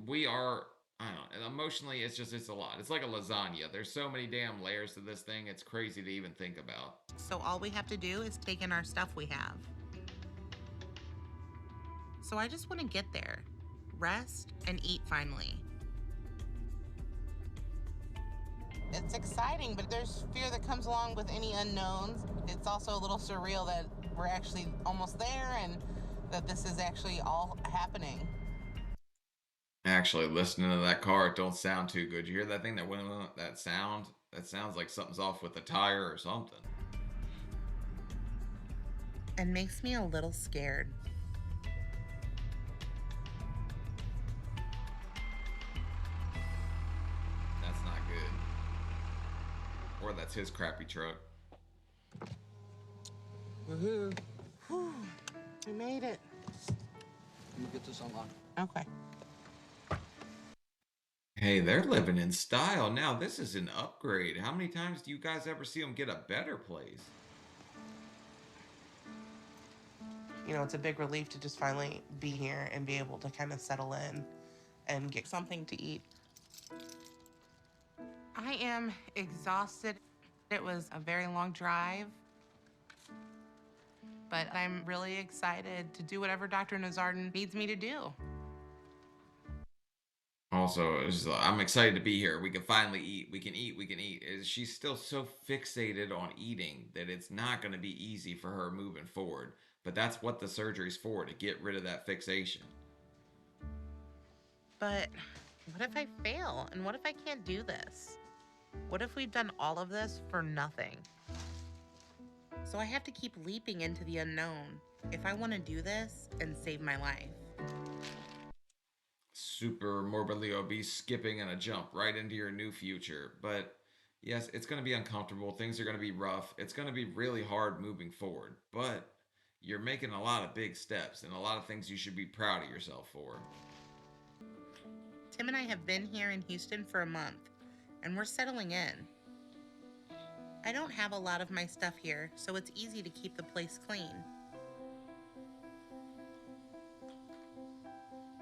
we are, I don't know, emotionally it's a lot. It's like a lasagna. There's so many damn layers to this thing. It's crazy to even think about. So all we have to do is take in our stuff we have. So I just want to get there, rest, and eat finally. It's exciting, but there's fear that comes along with any unknowns. It's also a little surreal that we're actually almost there and that this is actually all happening. Actually, listening to that car, it don't sound too good. You hear that thing that went on? That sound? That sounds like something's off with the tire or something. And makes me a little scared. That's not good. Or that's his crappy truck. Woohoo. Whew, we made it. Let me get this unlocked. Okay. Hey, they're living in style now. This is an upgrade. How many times do you guys ever see them get a better place? It's a big relief to just finally be here and be able to kind of settle in and get something to eat. I am exhausted. It was a very long drive, but I'm really excited to do whatever Dr. Nowzaradan needs me to do. Also, I'm excited to be here. We can finally eat. We can eat. She's still so fixated on eating that it's not going to be easy for her moving forward. But that's what the surgery's for, to get rid of that fixation. But what if I fail? And what if I can't do this? What if we've done all of this for nothing? So I have to keep leaping into the unknown if I want to do this and save my life. Super morbidly obese, skipping in a jump right into your new future. But yes, it's going to be uncomfortable. Things are going to be rough. It's going to be really hard moving forward. But You're making a lot of big steps and a lot of things you should be proud of yourself for. Tim and I have been here in Houston for a month, and we're settling in. I don't have a lot of my stuff here, so it's easy to keep the place clean.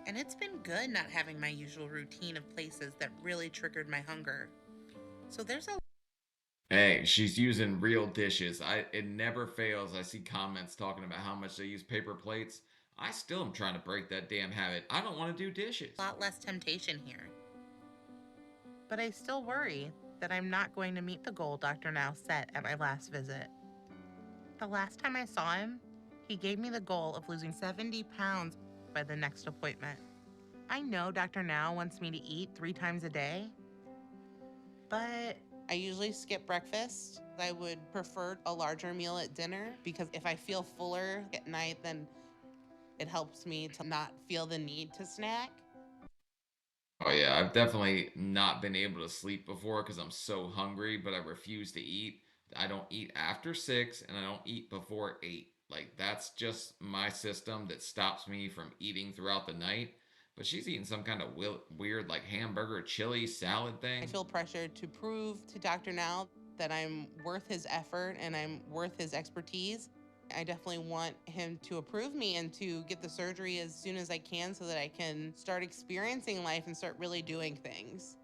And it's been good not having my usual routine of places that really triggered my hunger. So there's a Hey, she's using real dishes. It never fails. I see comments talking about how much they use paper plates. I still am trying to break that damn habit. I don't want to do dishes. lot less temptation here. But I still worry that I'm not going to meet the goal Dr. Now set at my last visit. The last time I saw him, he gave me the goal of losing 70 pounds by the next appointment. I know Dr. Now wants me to eat 3 times a day, but I usually skip breakfast. I would prefer a larger meal at dinner because if I feel fuller at night, then it helps me to not feel the need to snack. Oh yeah, I've definitely not been able to sleep before because I'm so hungry, but I refuse to eat. I don't eat after 6 and I don't eat before 8. Like that's just my system that stops me from eating throughout the night. But she's eating some kind of weird like hamburger chili salad thing. I feel pressured to prove to Dr. Now that I'm worth his effort and I'm worth his expertise. I definitely want him to approve me and to get the surgery as soon as I can so that I can start experiencing life and start really doing things.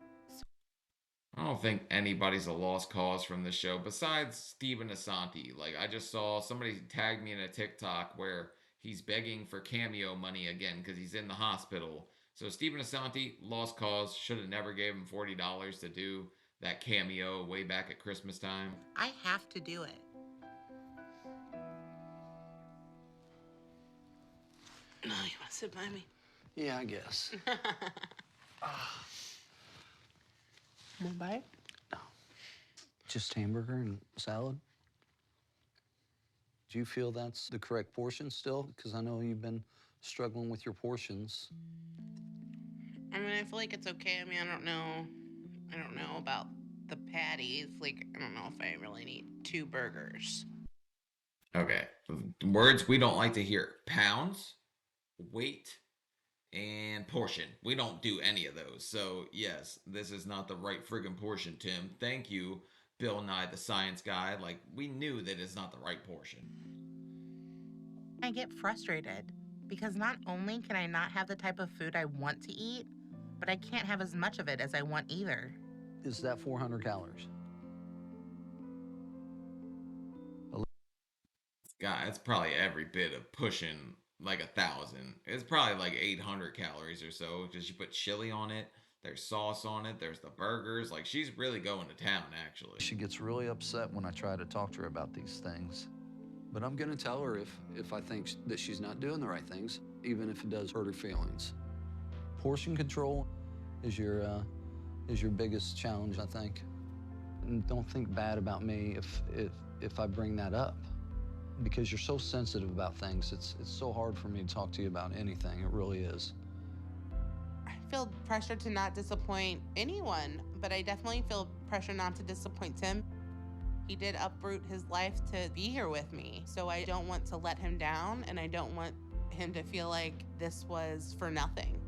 I don't think anybody's a lost cause from this show besides Steven Asante. Like I just saw somebody tag me in a TikTok where he's begging for cameo money again because he's in the hospital. So Steven Asante, lost cause, should have never gave him $40 to do that cameo way back at Christmas time. I have to do it. No, you want to sit by me? Yeah, I guess. Want to bite? Just hamburger and salad? Do you feel that's the correct portion still? Because I know you've been struggling with your portions. I mean, I feel like it's okay. I mean, I don't know about the patties. Like, I don't know if I really need 2 burgers. Okay, words we don't like to hear: pounds, weight, and portion. We don't do any of those. So, yes, this is not the right friggin' portion, Tim. Thank you, Bill Nye the Science Guy. Like, we knew that it's not the right portion. I get frustrated because not only can I not have the type of food I want to eat, but I can't have as much of it as I want either. Is that 400 calories? God, it's probably every bit of pushing like 1,000. It's probably like 800 calories or so because you put chili on it. There's sauce on it. There's the burgers. Like she's really going to town, actually. She gets really upset when I try to talk to her about these things. But I'm gonna tell her if I think that she's not doing the right things, even if it does hurt her feelings. Portion control is your biggest challenge, I think. And don't think bad about me if I bring that up, because you're so sensitive about things. It's so hard for me to talk to you about anything. It really is. I feel pressure to not disappoint anyone, but I definitely feel pressure not to disappoint Tim. He did uproot his life to be here with me, so I don't want to let him down, and I don't want him to feel like this was for nothing.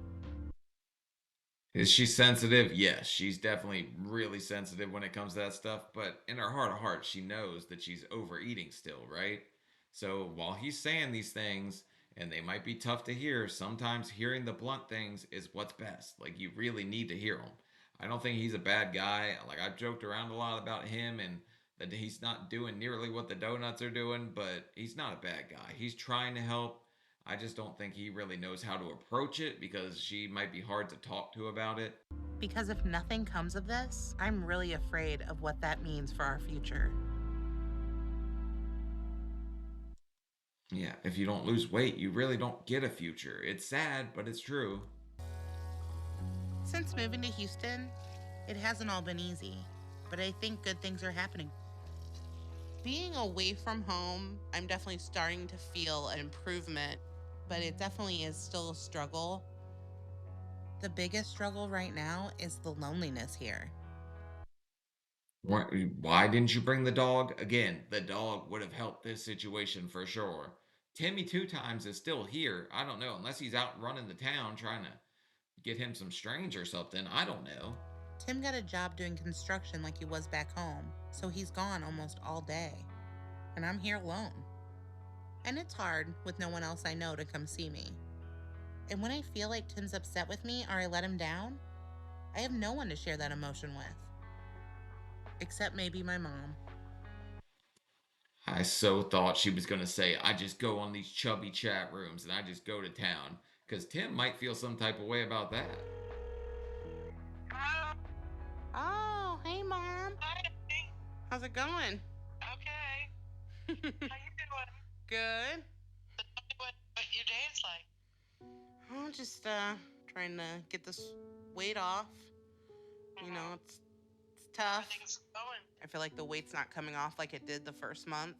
Is she sensitive? Yes, she's definitely really sensitive when it comes to that stuff. But in her heart of hearts, she knows that she's overeating still, right? So while he's saying these things, and they might be tough to hear, sometimes hearing the blunt things is what's best. Like, you really need to hear them. I don't think he's a bad guy. Like, I've joked around a lot about him and that he's not doing nearly what the donuts are doing, but he's not a bad guy. He's trying to help. I just don't think he really knows how to approach it because she might be hard to talk to about it. Because if nothing comes of this, I'm really afraid of what that means for our future. Yeah, if you don't lose weight, you really don't get a future. It's sad, but it's true. Since moving to Houston, it hasn't all been easy, but I think good things are happening. Being away from home, I'm definitely starting to feel an improvement, but it definitely is still a struggle. The biggest struggle right now is the loneliness here. Why didn't you bring the dog? Again, the dog would have helped this situation for sure. Timmy Two Times is still here. I don't know, unless he's out running the town trying to get him some strange or something. I don't know. Tim got a job doing construction like he was back home, so he's gone almost all day. And I'm here alone. And it's hard with no one else I know to come see me. And when I feel like Tim's upset with me or I let him down, I have no one to share that emotion with. Except maybe my mom. I so thought she was going to say, I just go on these chubby chat rooms and I just go to town. Because Tim might feel some type of way about that. Oh, hey, Mom. Hi. How's it going? Okay. How you doing? Good. What your day's like? Oh, just trying to get this weight off. You know, it's tough. Everything's going. I feel like the weight's not coming off like it did the first month.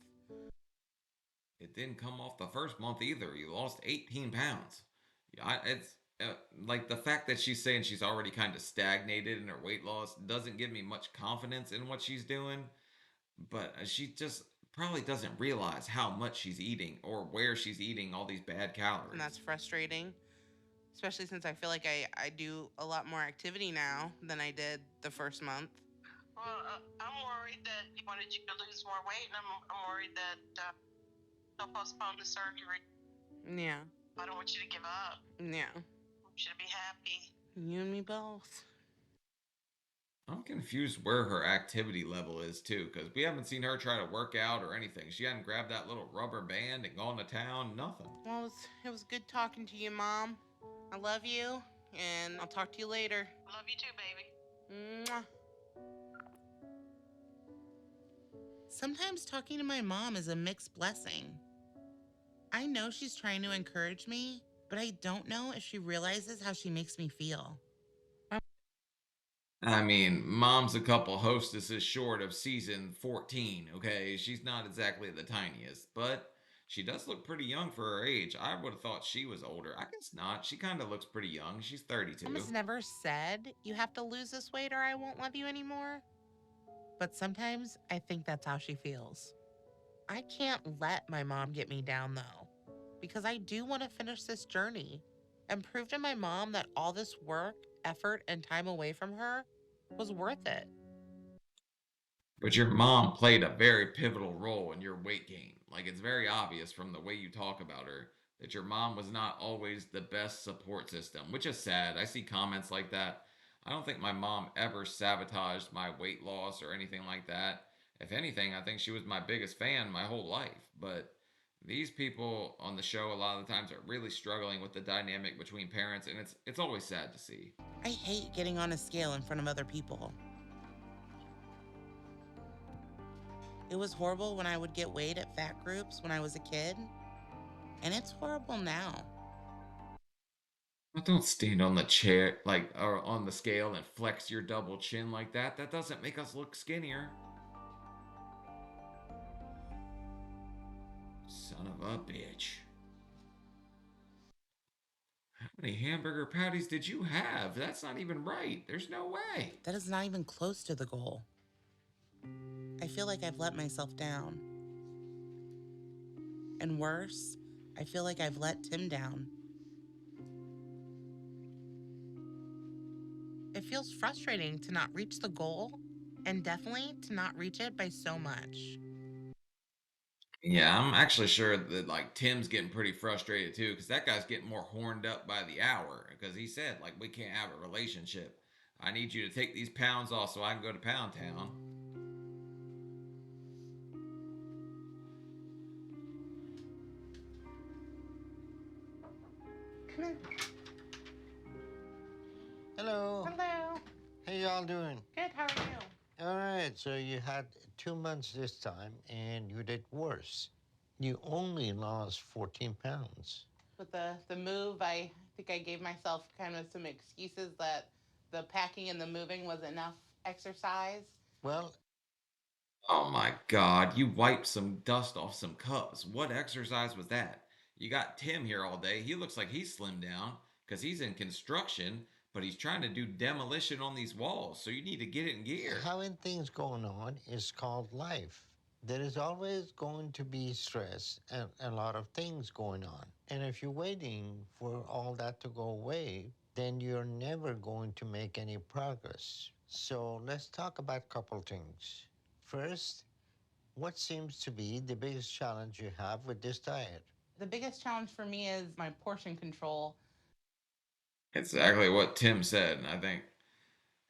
It didn't come off the first month either. You lost 18 pounds. It's like the fact that she's saying she's already kind of stagnated in her weight loss doesn't give me much confidence in what she's doing. But she just probably doesn't realize how much she's eating or where she's eating all these bad calories. And that's frustrating, especially since I feel like I do a lot more activity now than I did the first month. Well, I'm worried that you wanted you to lose more weight, and I'm worried that they'll postpone the surgery. Yeah. I don't want you to give up. Yeah. I want you to be happy. You and me both. I'm confused where her activity level is too, because we haven't seen her try to work out or anything. She hadn't grabbed that little rubber band and gone to town, nothing. Well, it was good talking to you, Mom. I love you, and I'll talk to you later. Love you too, baby. Mwah. Sometimes talking to my mom is a mixed blessing. I know she's trying to encourage me, but I don't know if she realizes how she makes me feel. I mean, Mom's a couple hostesses short of season 14, okay? She's not exactly the tiniest, but she does look pretty young for her age. I would have thought she was older. I guess not. She kind of looks pretty young. She's 32. Mom has never said, you have to lose this weight or I won't love you anymore. But sometimes I think that's how she feels. I can't let my mom get me down, though, because I do want to finish this journey and prove to my mom that all this work, effort, and time away from her was worth it. But your mom played a very pivotal role in your weight gain. Like, it's very obvious from the way you talk about her that your mom was not always the best support system, which is sad. I see comments like that. I don't think my mom ever sabotaged my weight loss or anything like that. If anything, I think she was my biggest fan my whole life. But these people on the show a lot of the times are really struggling with the dynamic between parents, and it's always sad to see. I hate getting on a scale in front of other people. It was horrible when I would get weighed at fat groups when I was a kid, and it's horrible now. Well, don't stand on the chair, like, or on the scale and flex your double chin like that. That doesn't make us look skinnier. Son of a bitch. How many hamburger patties did you have? That's not even right. There's no way. That is not even close to the goal. I feel like I've let myself down. And worse, I feel like I've let Tim down. It feels frustrating to not reach the goal, and definitely to not reach it by so much. Yeah, I'm actually sure that like Tim's getting pretty frustrated too, because that guy's getting more horned up by the hour. Because he said like we can't have a relationship. I need you to take these pounds off so I can go to Pound Town. Come in. Hello. Hello. How y'all doing? Good, how are you? All right, so you had 2 months this time, and you did worse. You only lost 14 pounds. With the move, I think I gave myself kind of some excuses that the packing and the moving was enough exercise. Well, Oh my God, you wiped some dust off some cups. What exercise was that? You got Tim here all day. He looks like he's slimmed down because he's in construction, but he's trying to do demolition on these walls. So you need to get it in gear. having things going on is called life. There is always going to be stress and a lot of things going on. And if you're waiting for all that to go away, then you're never going to make any progress. So let's talk about a couple things. First, what seems to be the biggest challenge you have with this diet? The biggest challenge for me is my portion control. Exactly what Tim said. I think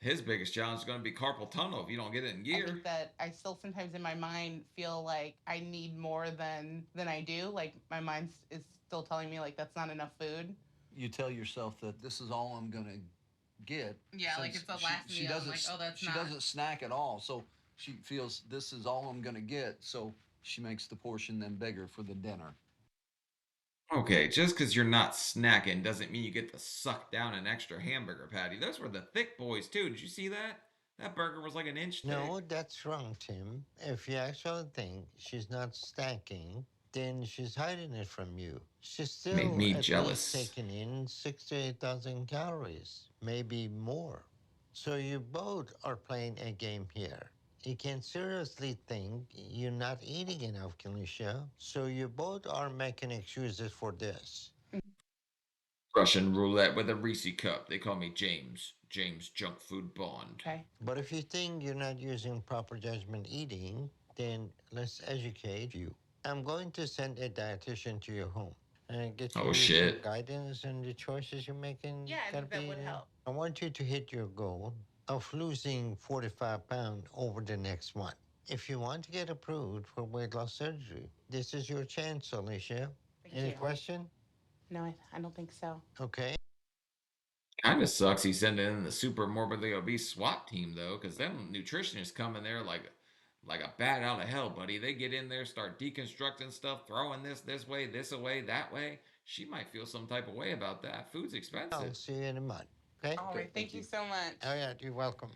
his biggest challenge is going to be carpal tunnel if you don't get it in I gear. think that I still sometimes in my mind feel like I need more than I do. Like my mind is still telling me like that's not enough food. You tell yourself that this is all I'm gonna get. Yeah, like since it's the last she meal. I'm doesn't, like, oh, that's she not. doesn't snack at all, so she feels this is all I'm gonna get. So she makes the portion then bigger for the dinner. Okay, just because you're not snacking doesn't mean you get to suck down an extra hamburger patty. Those were the thick boys, too. Did you see that? That burger was like an inch thick. No, that's wrong, Tim. If you actually think she's not stacking, then she's hiding it from you. She's Made still me at least jealous. taking in 6 to 8,000 calories, maybe more. So you both are playing a game here. You can seriously think you're not eating enough, Alicia. So you both are making excuses for this. Russian roulette with a Reese cup. They call me James. James Junk Food Bond. Okay. But if you think you're not using proper judgment eating, then let's educate you. I'm going to send a dietitian to your home and get Oh, you some shit. guidance on the choices you're making. Yeah, I think that would help. I want you to hit your goal of losing 45 pounds over the next month. If you want to get approved for weight loss surgery, this is your chance, Alicia. Thank Any you. question? No, I don't think so. Okay. Kind of sucks he's sending in the super morbidly obese SWAT team, though, because them nutritionists come in there like a bat out of hell, buddy. They get in there, start deconstructing stuff, throwing this way, this away, that way. She might feel some type of way about that. Food's I'll expensive. see you in a month. Okay? All right, thank you so much. Oh, yeah, you're welcome.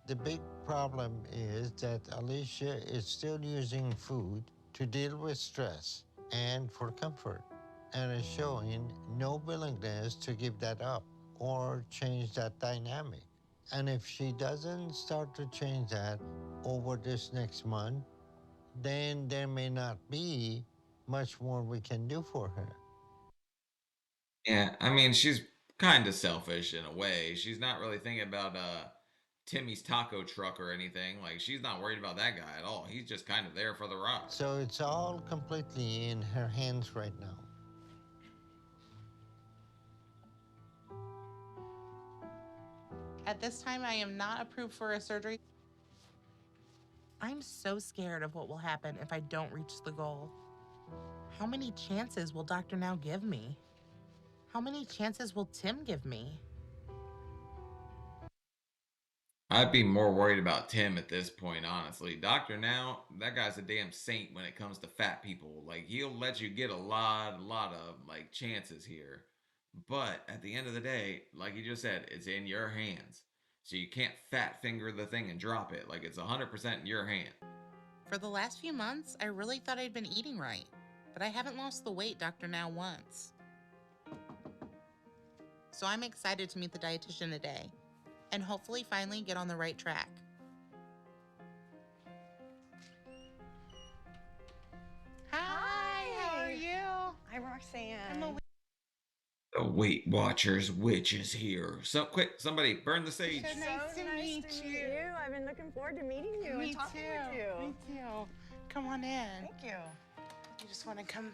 The big problem is that Alicia is still using food to deal with stress and for comfort, and is showing no willingness to give that up or change that dynamic. And if she doesn't start to change that over this next month, then there may not be much more we can do for her. Yeah, I mean, she's kind of selfish in a way. She's not really thinking about Timmy's taco truck or anything. Like, she's not worried about that guy at all. He's just kind of there for the ride. So it's all completely in her hands right now. At this time, I am not approved for a surgery. I'm so scared of what will happen if I don't reach the goal. How many chances will Dr. Now give me? How many chances will Tim give me? I'd be more worried about Tim at this point, honestly. Doctor Now, that guy's a damn saint when it comes to fat people. Like, he'll let you get a lot of like chances here. But at the end of the day, like you just said, it's in your hands. So you can't fat finger the thing and drop it. Like, it's 100% in your hand. For the last few months, I really thought I'd been eating right, but I haven't lost the weight Dr. Now wants. So I'm excited to meet the dietitian today and hopefully finally get on the right track. Hi, how are you? Hi, Roxanne. I'm Alicia. The Weight Watchers witch is here. So quick, somebody burn the sage. So nice to meet you. I've been looking forward to meeting you Me and talking too. with you. Me too. Come on in. Thank you. You just want to come.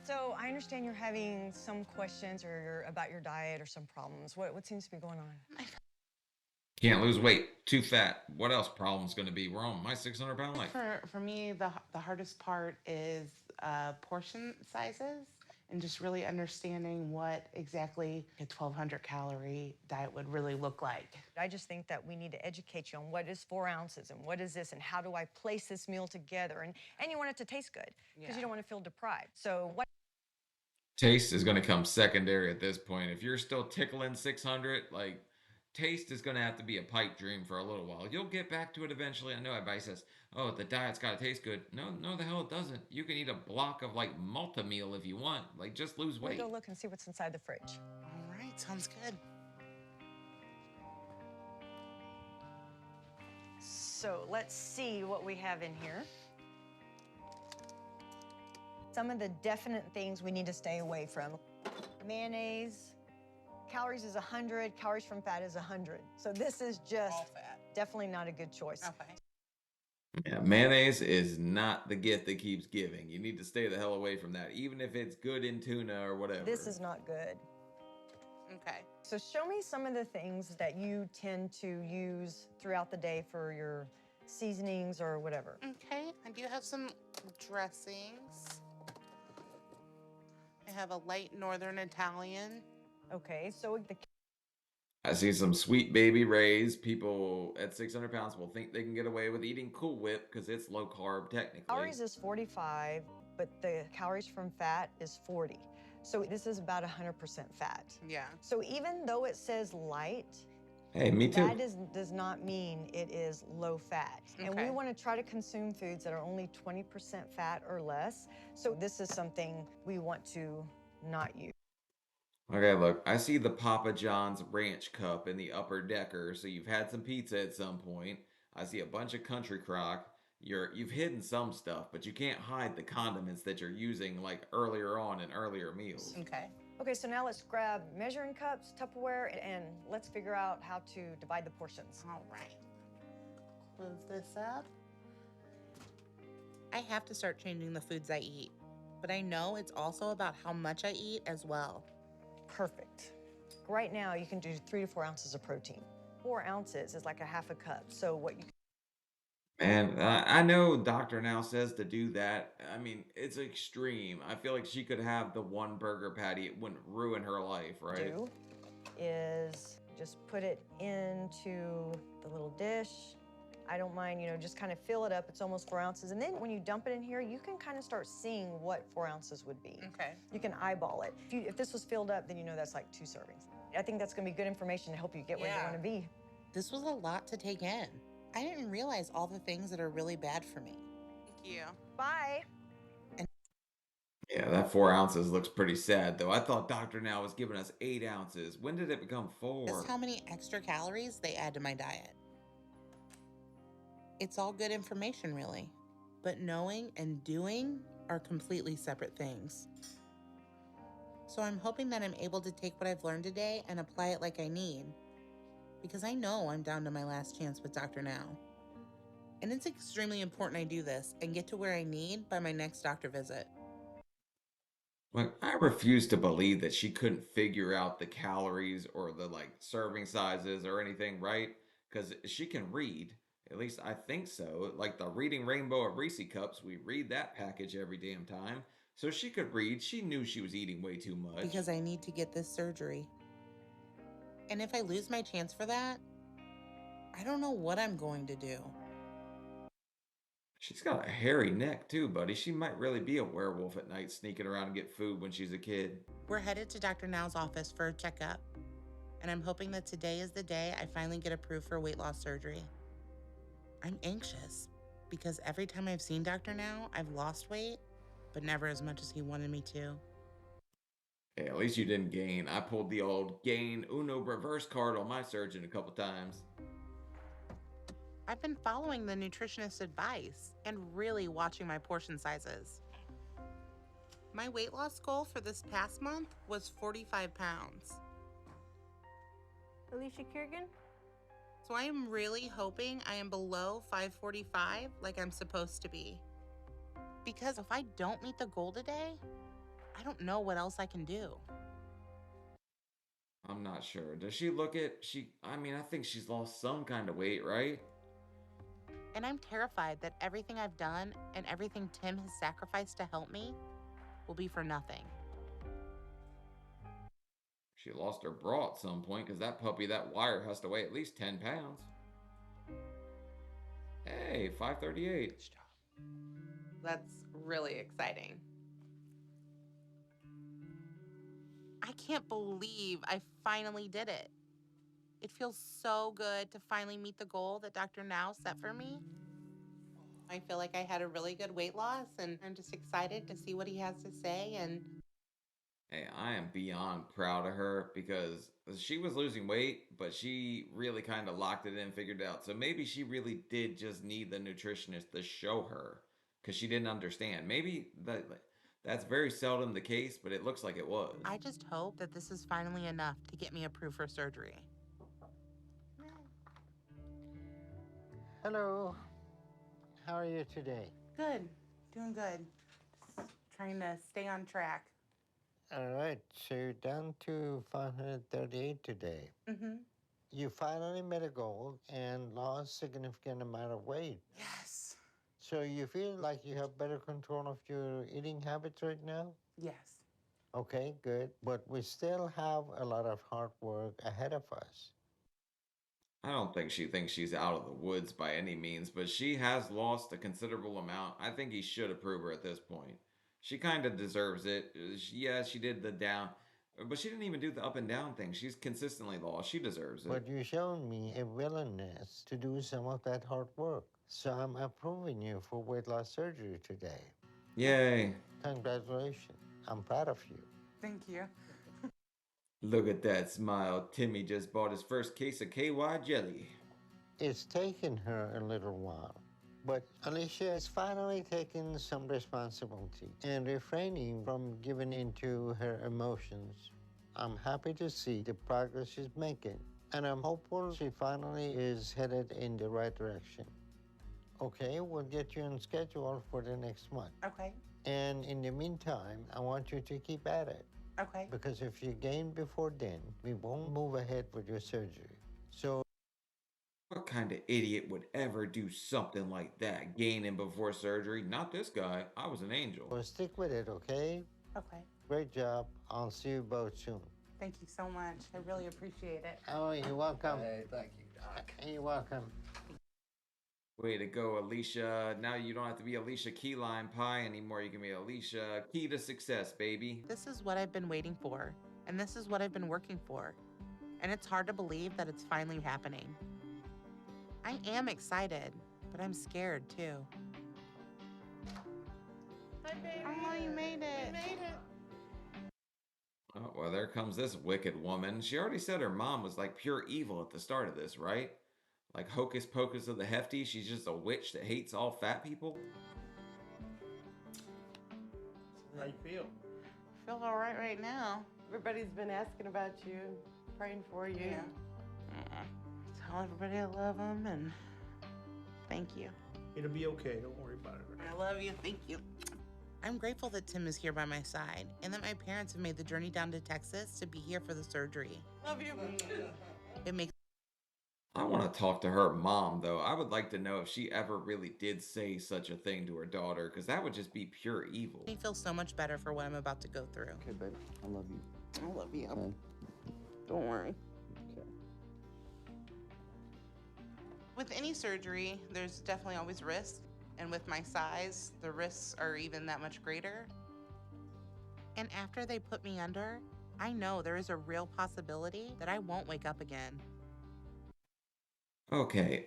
So I understand you're having some questions or about your diet or some problems. What seems to be going on? Can't lose weight. Too fat. What else problem's going to be? We're on my 600-pound life. For me, the hardest part is portion sizes and just really understanding what exactly a 1,200 calorie diet would really look like. I just think that we need to educate you on what is 4 ounces and what is this and how do I place this meal together. And you want it to taste good because you don't want to feel deprived. So what? Taste is going to come secondary at this point. If you're still tickling 600, like, taste is going to have to be a pipe dream for a little while. You'll get back to it eventually. I know everybody says, oh, the diet's got to taste good. No, the hell it doesn't. You can eat a block of, like, multi-meal if you want. Like, just lose weight. Go look and see what's inside the fridge. All right, sounds good. So let's see what we have in here. Some of the definite things we need to stay away from. Mayonnaise, calories is 100, calories from fat is 100. So this is just All fat. definitely not a good choice. Okay. Yeah, mayonnaise is not the gift that keeps giving. You need to stay the hell away from that, even if it's good in tuna or whatever. This is not good. Okay. So show me some of the things that you tend to use throughout the day for your seasonings or whatever. Okay. I do have some dressings. I have a light Northern Italian. Okay, so the I see some Sweet Baby Ray's. People at 600 pounds will think they can get away with eating Cool Whip because it's low carb technically. calories is 45, but the calories from fat is 40. So this is about 100% fat. Yeah. So even though it says light, Hey, me too. that does not mean it is low fat. And we Okay. want to try to consume foods that are only 20% fat or less. So this is something we want to not use. Okay, look, I see the Papa John's Ranch Cup in the upper decker, so you've had some pizza at some point. I see a bunch of Country Crock. You've hidden some stuff, but you can't hide the condiments that you're using like earlier on in earlier meals. Okay. Okay, so now let's grab measuring cups, Tupperware, and let's figure out how to divide the portions. All right. Close this up. I have to start changing the foods I eat, but I know it's also about how much I eat as well. Perfect. Right now, you can do 3 to 4 ounces of protein. 4 ounces is like a half a cup. So what you And I know Doctor Now says to do that. I mean, it's extreme. I feel like she could have the one burger patty. It wouldn't ruin her life, right? do is just put it into the little dish. I don't mind, just kind of fill it up. It's almost 4 ounces. And then when you dump it in here, you can kind of start seeing what 4 ounces would be. Okay. You can eyeball it. If this was filled up, then you know that's like 2 servings. I think that's gonna be good information to help you get where you Yeah. wanna be. This was a lot to take in. I didn't realize all the things that are really bad for me. Thank you. Bye. Yeah, that 4 ounces looks pretty sad, though. I thought Doctor Now was giving us 8 ounces. When did it become 4? Just how many extra calories they add to my diet. It's all good information, really. But knowing and doing are completely separate things. So I'm hoping that I'm able to take what I've learned today and apply it like I need. Because I know I'm down to my last chance with Dr. Now. And it's extremely important I do this and get to where I need by my next doctor visit. Like, I refuse to believe that she couldn't figure out the calories or the serving sizes or anything, right? Because she can read. At least I think so. Like the Reading Rainbow at Reese Cups, we read that package every damn time. So she could read. She knew she was eating way too much. Because I need to get this surgery. And if I lose my chance for that, I don't know what I'm going to do. She's got a hairy neck too, buddy. She might really be a werewolf at night, sneaking around and get food when she's a kid. We're headed to Dr. Now's office for a checkup. And I'm hoping that today is the day I finally get approved for weight loss surgery. I'm anxious because every time I've seen Dr. Now, I've lost weight, but never as much as he wanted me to. Hey, at least you didn't gain. I pulled the old gain Uno reverse card on my surgeon a couple times. I've been following the nutritionist advice and really watching my portion sizes. My weight loss goal for this past month was 45 pounds. Alicia Kerrigan? So I am really hoping I am below 545 like I'm supposed to be. Because if I don't meet the goal today, I don't know what else I can do. I'm not sure. Does she look at I think she's lost some kind of weight, right? And I'm terrified that everything I've done and everything Tim has sacrificed to help me will be for nothing. She lost her bra at some point because that wire has to weigh at least 10 pounds. Hey, 538. That's really exciting. I can't believe I finally did it. It feels so good to finally meet the goal that Dr. Now set for me. I feel like I had a really good weight loss, and I'm just excited to see what he has to say. Hey, I am beyond proud of her because she was losing weight, but she really kind of locked it in, figured it out. So maybe she really did just need the nutritionist to show her because she didn't understand. Maybe that's very seldom the case, but it looks like it was. I just hope that this is finally enough to get me approved for surgery. Hello. How are you today? Good. Doing good. Just trying to stay on track. All right, so you're down to 538 today. Mm-hmm. You finally met a goal and lost significant amount of weight. Yes. So you feel like you have better control of your eating habits right now? Yes. Okay, good. But we still have a lot of hard work ahead of us. I don't think she thinks she's out of the woods by any means, but she has lost a considerable amount. I think he should approve her at this point. She kind of deserves it. Yeah, she did the down, but she didn't even do the up and down thing. She's consistently lost. She deserves it. But you shown me a willingness to do some of that hard work. So I'm approving you for weight loss surgery today. Yay. Congratulations. I'm proud of you. Thank you. Look at that smile. Timmy just bought his first case of KY jelly. It's taken her a little while, but Alicia has finally taken some responsibility and refraining from giving into her emotions. I'm happy to see the progress she's making, and I'm hopeful she finally is headed in the right direction. Okay, we'll get you on schedule for the next month. Okay. And in the meantime, I want you to keep at it. Okay. Because if you gain before then, we won't move ahead with your surgery. So What kind of idiot would ever do something like that? Gaining before surgery? Not this guy. I was an angel. well, stick with it, okay? Okay. Great job. I'll see you both soon. Thank you so much. I really appreciate it. Oh, you're welcome. Hey, thank you, Doc. You're welcome. Way to go, Alicia. Now you don't have to be Alicia Key Lime Pie anymore. You can be Alicia Key to Success, baby. This is what I've been waiting for, and this is what I've been working for. And it's hard to believe that it's finally happening. I am excited, but I'm scared too. Hi, baby. Oh, you made it. We made it. Oh, well, there comes this wicked woman. She already said her mom was like pure evil at the start of this, right? Like Hocus Pocus of the Hefty, she's just a witch that hates all fat people? How you feel? I feel all right now. Everybody's been asking about you, praying for you. Yeah. Tell everybody I love them and thank you. It'll be okay. Don't worry about it. I love you. Thank you. I'm grateful that Tim is here by my side and that my parents have made the journey down to Texas to be here for the surgery. Love you. It makes I want to talk to her mom, though. I would like to know if she ever really did say such a thing to her daughter, because that would just be pure evil. me feel so much better for what I'm about to go through. Okay, baby. I love you. I love you. Okay. Don't worry. Okay. With any surgery, there's definitely always risk. And with my size, the risks are even that much greater. And after they put me under, I know there is a real possibility that I won't wake up again. Okay,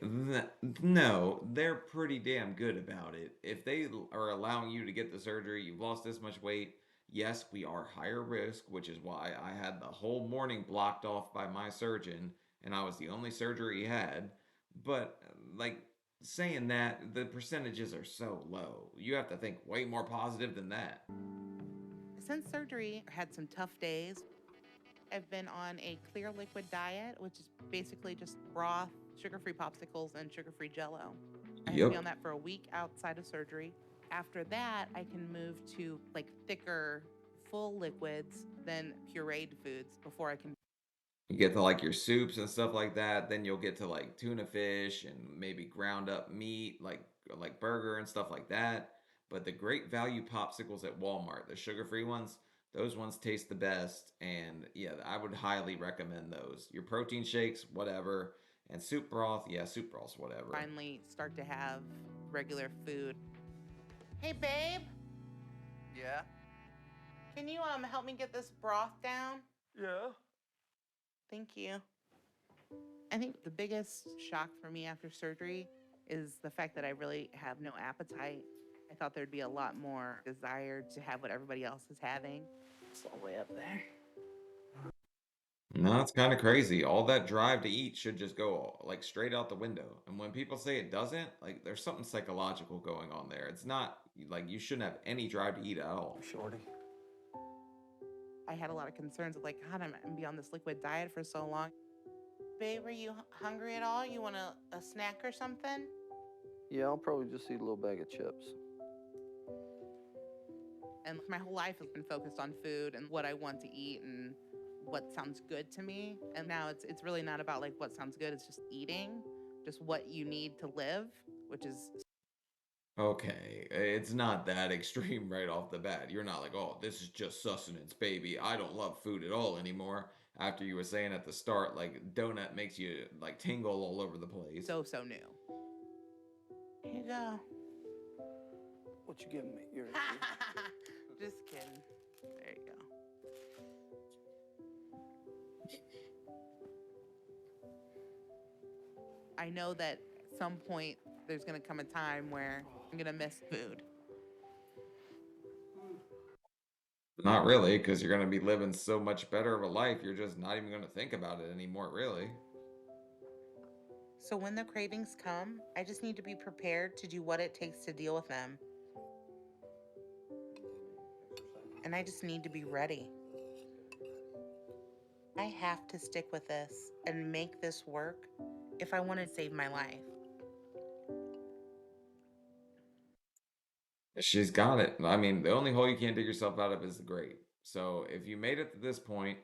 no, they're pretty damn good about it. If they are allowing you to get the surgery, you've lost this much weight. Yes, we are higher risk, which is why I had the whole morning blocked off by my surgeon, and I was the only surgery he had. But, like, saying that, the percentages are so low. You have to think way more positive than that. Since surgery, I had some tough days. I've been on a clear liquid diet, which is basically just broth, sugar-free popsicles, and sugar-free Jell-O. I have to be on that for a week outside of surgery. After that, I can move to like thicker, full liquids than pureed foods before I can. You get to like your soups and stuff like that. Then you'll get to like tuna fish and maybe ground up meat, like burger and stuff like that. But the great value popsicles at Walmart, the sugar-free ones, those ones taste the best. And yeah, I would highly recommend those. Your protein shakes, whatever. And soup broth, yeah, soup broth's whatever. Finally start to have regular food. Hey, babe. Yeah? Can you help me get this broth down? Yeah. Thank you. I think the biggest shock for me after surgery is the fact that I really have no appetite. I thought there'd be a lot more desire to have what everybody else is having. It's all the way up there. No, it's kind of crazy. All that drive to eat should just go like straight out the window. And when people say it doesn't, like there's something psychological going on there. It's not like you shouldn't have any drive to eat at all. Shorty. I had a lot of concerns of like, God, I'm gonna be on this liquid diet for so long. Babe, are you hungry at all? You want a snack or something? Yeah, I'll probably just eat a little bag of chips. And my whole life has been focused on food and what I want to eat and what sounds good to me. And now it's really not about like what sounds good. It's just eating, just what you need to live, which is Okay, it's not that extreme right off the bat. You're not like, oh, this is just sustenance, baby. I don't love food at all anymore. After you were saying at the start, like donut makes you like tingle all over the place. so new. Here you go. What you giving me? You're Just kidding. There you go. I know that at some point there's gonna come a time where I'm gonna miss food. Not really, because you're gonna be living so much better of a life. You're just not even gonna think about it anymore, really. So when the cravings come, I just need to be prepared to do what it takes to deal with them. And I just need to be ready. I have to stick with this and make this work if I want to save my life. She's got it. I mean, the only hole you can't dig yourself out of is the grave. So if you made it to this point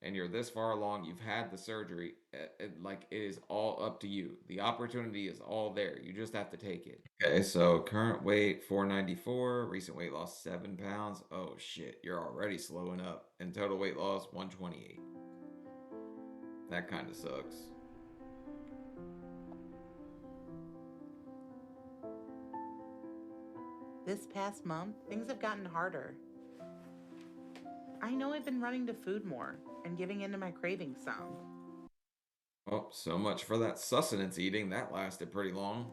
and you're this far along, you've had the surgery, like it is all up to you. The opportunity is all there. You just have to take it. Okay, so current weight 494, recent weight loss 7 pounds. Oh shit, you're already slowing up. And total weight loss 128. That kind of sucks. This past month, things have gotten harder. I know I've been running to food more and giving into my cravings some. Well, so much for that sustenance eating. That lasted pretty long.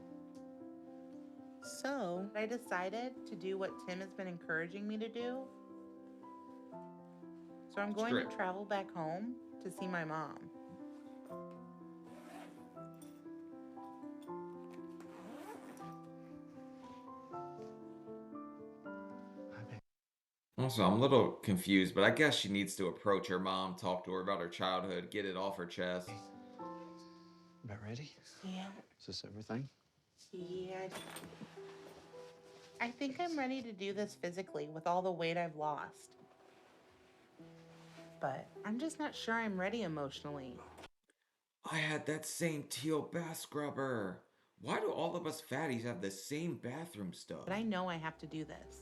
So I decided to do what Tim has been encouraging me to do. So I'm going to travel back home to see my mom. Also, I'm a little confused, but I guess she needs to approach her mom, talk to her about her childhood, get it off her chest. About ready? Yeah. Is this everything? Yeah. I think I'm ready to do this physically with all the weight I've lost. But I'm just not sure I'm ready emotionally. I had that same teal bath scrubber. Why do all of us fatties have the same bathroom stuff? But I know I have to do this.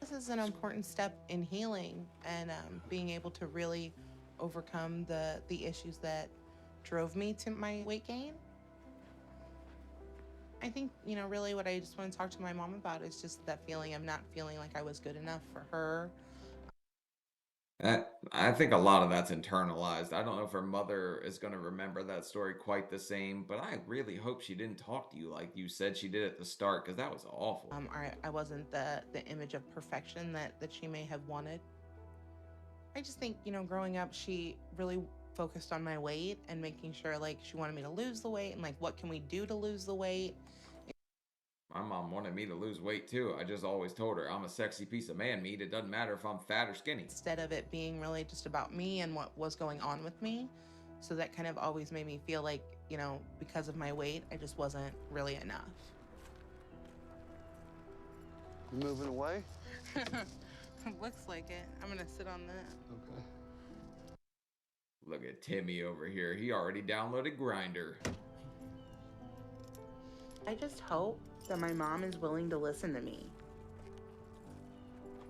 This is an important step in healing and being able to really overcome the issues that drove me to my weight gain. I think, really what I just want to talk to my mom about is just that feeling of not feeling like I was good enough for her. I think a lot of that's internalized. I don't know if her mother is going to remember that story quite the same, but I really hope she didn't talk to you like you said she did at the start, because that was awful. I wasn't the image of perfection that she may have wanted. I just think, growing up, she really focused on my weight and making sure, like, she wanted me to lose the weight and, like, what can we do to lose the weight? My mom wanted me to lose weight too. I just always told her I'm a sexy piece of man meat. It doesn't matter if I'm fat or skinny. Instead of it being really just about me and what was going on with me. So that kind of always made me feel like, because of my weight, I just wasn't really enough. You moving away? Looks like it. I'm gonna sit on that. Okay. Look at Timmy over here. He already downloaded Grindr. I just hope that my mom is willing to listen to me,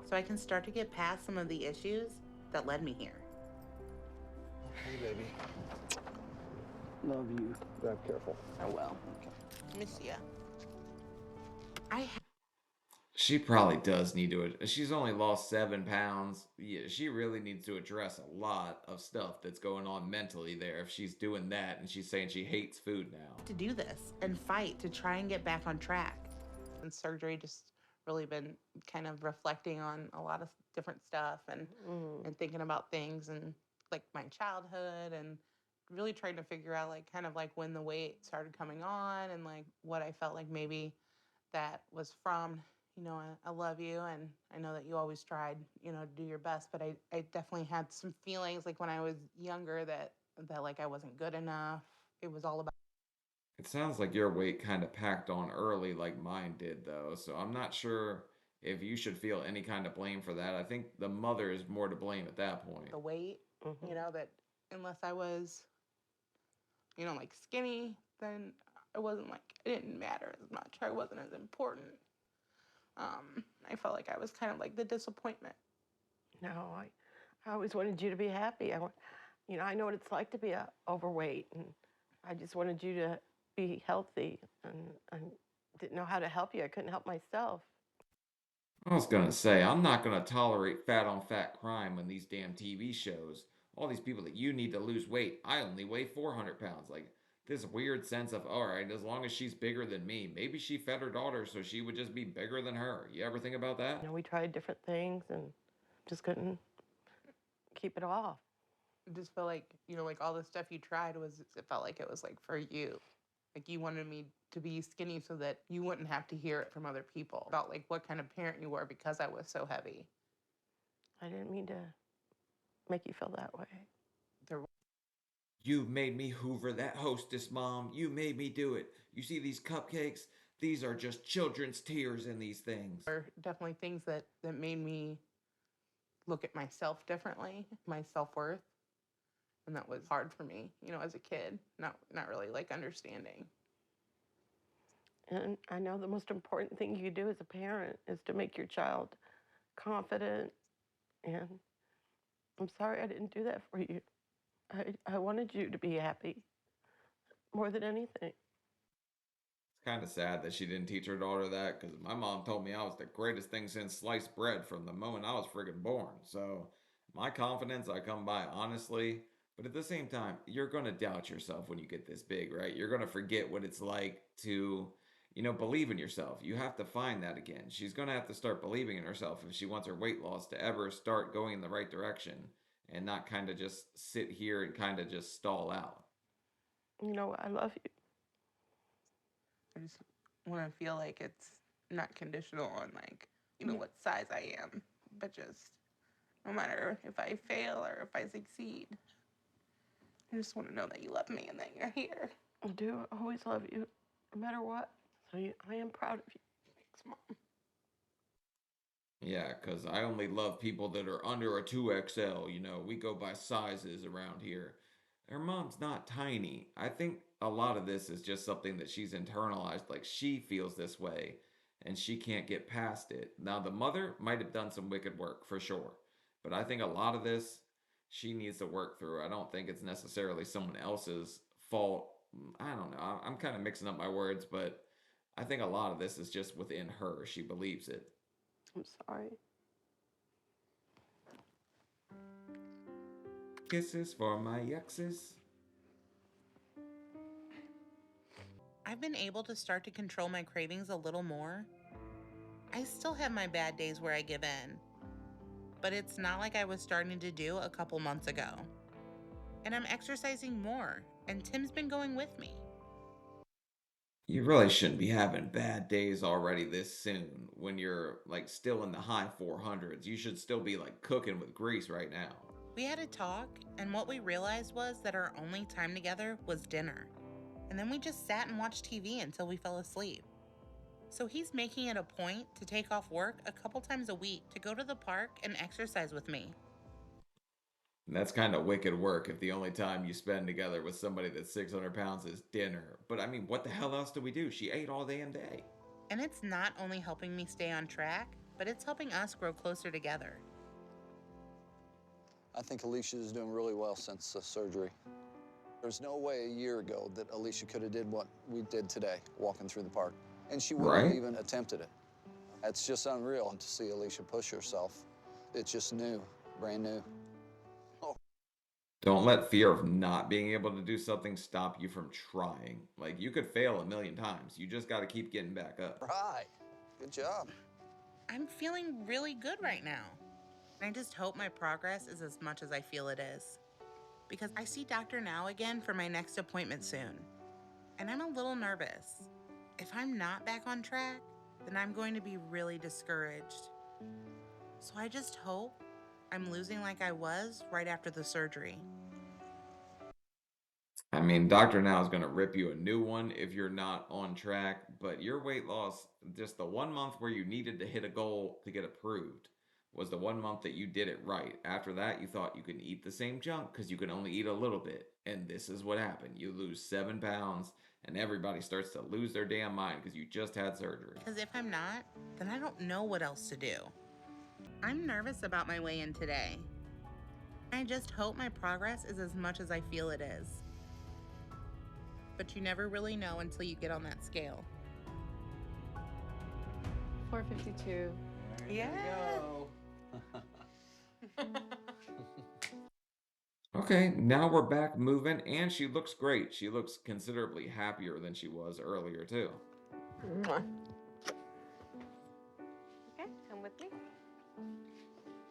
so I can start to get past some of the issues that led me here. Hey, baby. Love you. Drive careful. I will. Miss ya. She probably does need to. She's only lost 7 pounds. Yeah, she really needs to address a lot of stuff that's going on mentally there if she's doing that and she's saying she hates food now. To do this and fight to try and get back on track. And surgery just really been kind of reflecting on a lot of different stuff and thinking about things and like my childhood and really trying to figure out like kind of like when the weight started coming on and like what I felt like maybe that was from. I love you and I know that you always tried, to do your best, but I definitely had some feelings like when I was younger that like I wasn't good enough. It was all about. It sounds like your weight kind of packed on early like mine did, though, so I'm not sure if you should feel any kind of blame for that. I think the mother is more to blame at that point. The weight, that unless I was, like skinny, then I wasn't like, it didn't matter as much. I wasn't as important. I felt like I was kind of like the disappointment. No, I always wanted you to be happy. I know what it's like to be overweight, and I just wanted you to be healthy, and I didn't know how to help you. I couldn't help myself. I was gonna say, I'm not gonna tolerate fat on fat crime on these damn TV shows. All these people that you need to lose weight, I only weigh 400 pounds. Like, this weird sense of, all right, as long as she's bigger than me, maybe she fed her daughter so she would just be bigger than her. You ever think about that? We tried different things and just couldn't keep it off. I just felt like, like all the stuff you tried it felt like it was like for you. Like you wanted me to be skinny so that you wouldn't have to hear it from other people about like what kind of parent you were because I was so heavy. I didn't mean to make you feel that way. You made me hoover that hostess, Mom. You made me do it. You see these cupcakes? These are just children's tears in these things. There are definitely things that made me look at myself differently, my self-worth. And that was hard for me, as a kid, not really like understanding. And I know the most important thing you do as a parent is to make your child confident. And I'm sorry I didn't do that for you. I wanted you to be happy more than anything. It's kind of sad that she didn't teach her daughter that, because my mom told me I was the greatest thing since sliced bread from the moment I was friggin' born. So my confidence I come by honestly, but at the same time, you're going to doubt yourself when you get this big, right? You're going to forget what it's like to, believe in yourself. You have to find that again. She's going to have to start believing in herself if she wants her weight loss to ever start going in the right direction and not kind of just sit here and kind of just stall out. I love you. I just want to feel like it's not conditional on like, what size I am, but just no matter if I fail or if I succeed, I just want to know that you love me and that you're here. I do always love you, no matter what. So I am proud of you. Thanks, Mom. Yeah, because I only love people that are under a 2XL. We go by sizes around here. Her mom's not tiny. I think a lot of this is just something that she's internalized. Like, she feels this way and she can't get past it. Now, the mother might have done some wicked work for sure. But I think a lot of this she needs to work through. I don't think it's necessarily someone else's fault. I don't know. I'm kind of mixing up my words, but I think a lot of this is just within her. She believes it. I'm sorry. Kisses for my exes. I've been able to start to control my cravings a little more. I still have my bad days where I give in, but it's not like I was starting to do a couple months ago. And I'm exercising more, and Tim's been going with me. You really shouldn't be having bad days already this soon when you're like still in the high 400s. You should still be like cooking with grease right now. We had a talk, and what we realized was that our only time together was dinner. And then we just sat and watched TV until we fell asleep. So he's making it a point to take off work a couple times a week to go to the park and exercise with me. And that's kind of wicked work if the only time you spend together with somebody that's 600 pounds is dinner. But I mean, what the hell else do we do? She ate all damn day. And it's not only helping me stay on track, but it's helping us grow closer together. I think Alicia is doing really well since the surgery. There's no way a year ago that Alicia could have did what we did today, walking through the park. And she wouldn't have even attempted it. It's just unreal to see Alicia push herself. It's just new, brand new. Oh. Don't let fear of not being able to do something stop you from trying. Like, you could fail a million times. You just got to keep getting back up. Right. Good job. I'm feeling really good right now. I just hope my progress is as much as I feel it is. Because I see Dr. Now again for my next appointment soon. And I'm a little nervous. If I'm not back on track, then I'm going to be really discouraged. So I just hope I'm losing like I was right after the surgery. I mean, Dr. Now is going to rip you a new one if you're not on track, but your weight loss, just the 1 month where you needed to hit a goal to get approved, was the 1 month that you did it right. After that, you thought you could eat the same junk because you can only eat a little bit. And this is what happened. You lose 7 pounds, and everybody starts to lose their damn mind because you just had surgery. Because if I'm not, then I don't know what else to do. I'm nervous about my weigh-in today. I just hope my progress is as much as I feel it is. But you never really know until you get on that scale. 452. Yeah. Okay, now we're back moving, and she looks great. She looks considerably happier than she was earlier, too. Okay, come with me.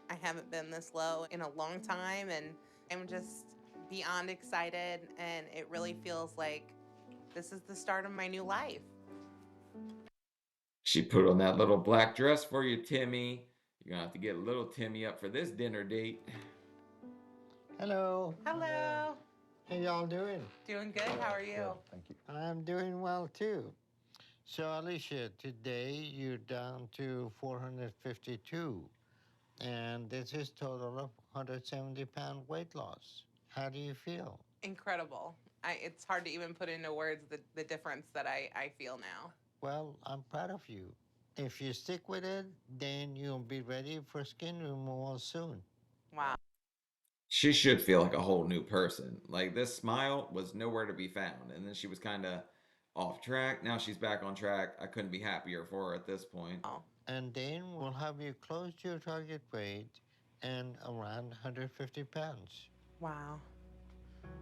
I haven't been this low in a long time, and I'm just beyond excited, and it really feels like this is the start of my new life. She put on that little black dress for you, Timmy. You're gonna have to get little Timmy up for this dinner date. Hello. Hello. How y'all doing? Doing good. How are you? Thank you. I'm doing well too. So Alicia, today you're down to 452, and this is total of 170-pound weight loss. How do you feel? Incredible. It's hard to even put into words the difference that I feel now. Well, I'm proud of you. If you stick with it, then you'll be ready for skin removal soon. Wow. She should feel like a whole new person. Like, this smile was nowhere to be found, and then she was kind of off track. Now she's back on track. I couldn't be happier for her at this point. Oh. And then we'll have you close to your target weight and around 150 pounds. Wow.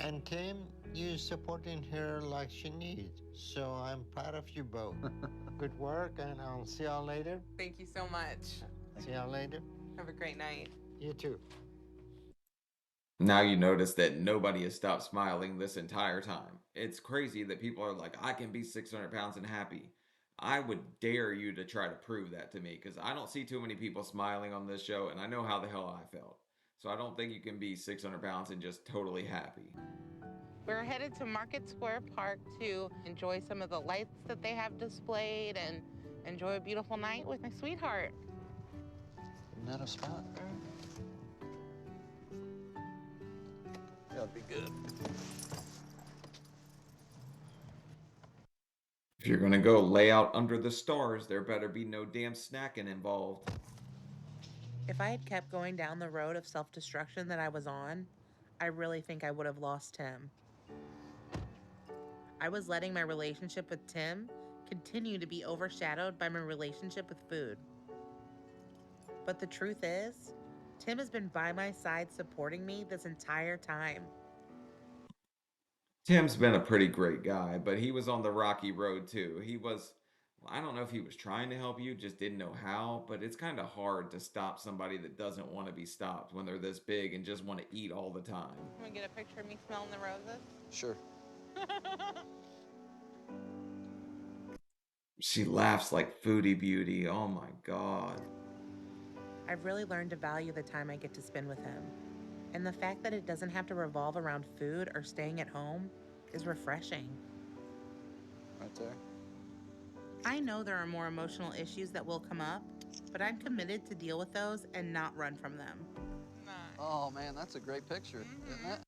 And Tim, you're supporting her like she needs. So I'm proud of you both. Good work, and I'll see y'all later. Thank you so much. See y'all later. Have a great night. You too. Now you notice that nobody has stopped smiling this entire time. It's crazy that people are like, I can be 600 pounds and happy. I would dare you to try to prove that to me, because I don't see too many people smiling on this show, and I know how the hell I felt. So I don't think you can be 600 pounds and just totally happy. We're headed to Market Square Park to enjoy some of the lights that they have displayed and enjoy a beautiful night with my sweetheart. Isn't that a spot? That'd be good. If you're gonna go lay out under the stars, there better be no damn snacking involved. If I had kept going down the road of self-destruction that I was on, I really think I would have lost Tim. I was letting my relationship with Tim continue to be overshadowed by my relationship with food. But the truth is, Tim has been by my side supporting me this entire time. Tim's been a pretty great guy, but he was on the rocky road too. I don't know if he was trying to help you, just didn't know how, but it's kind of hard to stop somebody that doesn't want to be stopped when they're this big and just want to eat all the time. Can we get a picture of me smelling the roses? Sure. She laughs like Foodie Beauty. Oh my God. I've really learned to value the time I get to spend with him. And the fact that it doesn't have to revolve around food or staying at home is refreshing. Right there. I know there are more emotional issues that will come up, but I'm committed to deal with those and not run from them. Oh man, that's a great picture, isn't it?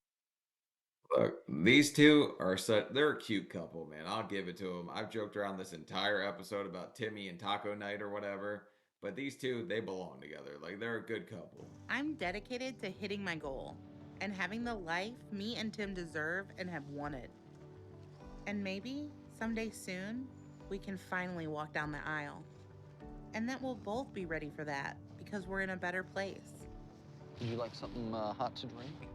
Look, these two are they're a cute couple, man. I'll give it to them. I've joked around this entire episode about Timmy and taco night or whatever, but these two, they belong together. Like, they're a good couple. I'm dedicated to hitting my goal and having the life me and Tim deserve and have wanted. And maybe someday soon, we can finally walk down the aisle. And that we'll both be ready for that because we're in a better place. Would you like something hot to drink?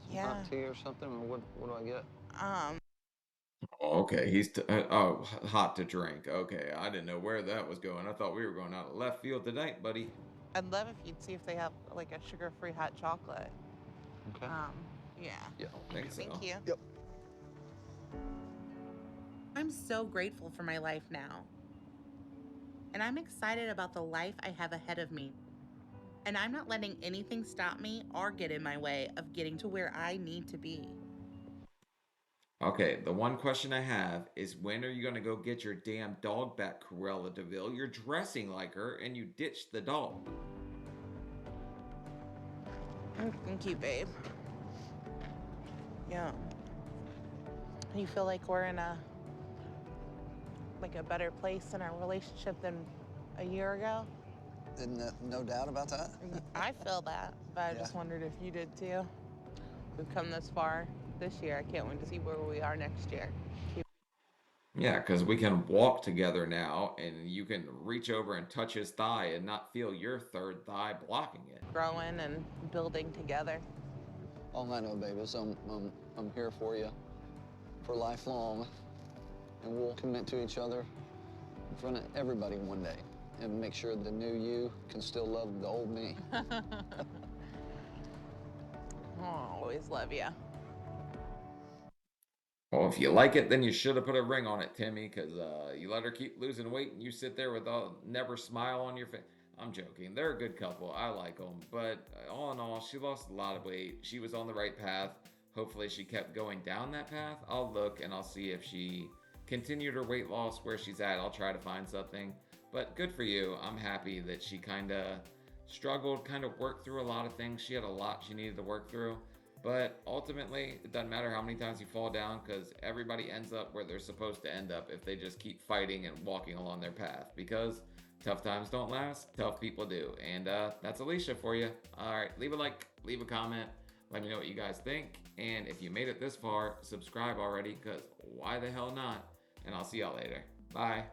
Some Yeah. hot tea or something? Or what do I get? Oh, okay, hot to drink. Okay, I didn't know where that was going. I thought we were going out of left field tonight, buddy. I'd love if you'd see if they have like a sugar-free hot chocolate. Okay. Yeah. Yeah, I think so. Thank you. Yep. I'm so grateful for my life now. And I'm excited about the life I have ahead of me. And I'm not letting anything stop me or get in my way of getting to where I need to be. Okay, the one question I have is when are you going to go get your damn dog back, Cruella DeVille? You're dressing like her and you ditched the dog. Thank you, babe. Yeah. You feel like we're in a better place in our relationship than a year ago? No doubt about that. I feel that, but I just wondered if you did too. We've come this far this year. I can't wait to see where we are next year. Yeah, because we can walk together now and you can reach over and touch his thigh and not feel your third thigh blocking it. Growing and building together. All I know, baby, is I'm here for you for lifelong, and we'll commit to each other in front of everybody one day and make sure the new you can still love the old me. I'll always love you. Well, if you like it, then you should have put a ring on it, Timmy, because you let her keep losing weight and you sit there with a never smile on your face. I'm joking. They're a good couple. I like them. But all in all, she lost a lot of weight. She was on the right path. Hopefully she kept going down that path. I'll look and I'll see if she continued her weight loss where she's at. I'll try to find something. But good for you. I'm happy that she kind of struggled, kind of worked through a lot of things. She had a lot she needed to work through. But ultimately, it doesn't matter how many times you fall down because everybody ends up where they're supposed to end up if they just keep fighting and walking along their path. Because tough times don't last, tough people do. And that's Alicia for you. All right, leave a like, leave a comment. Let me know what you guys think. And if you made it this far, subscribe already because why the hell not? And I'll see y'all later. Bye.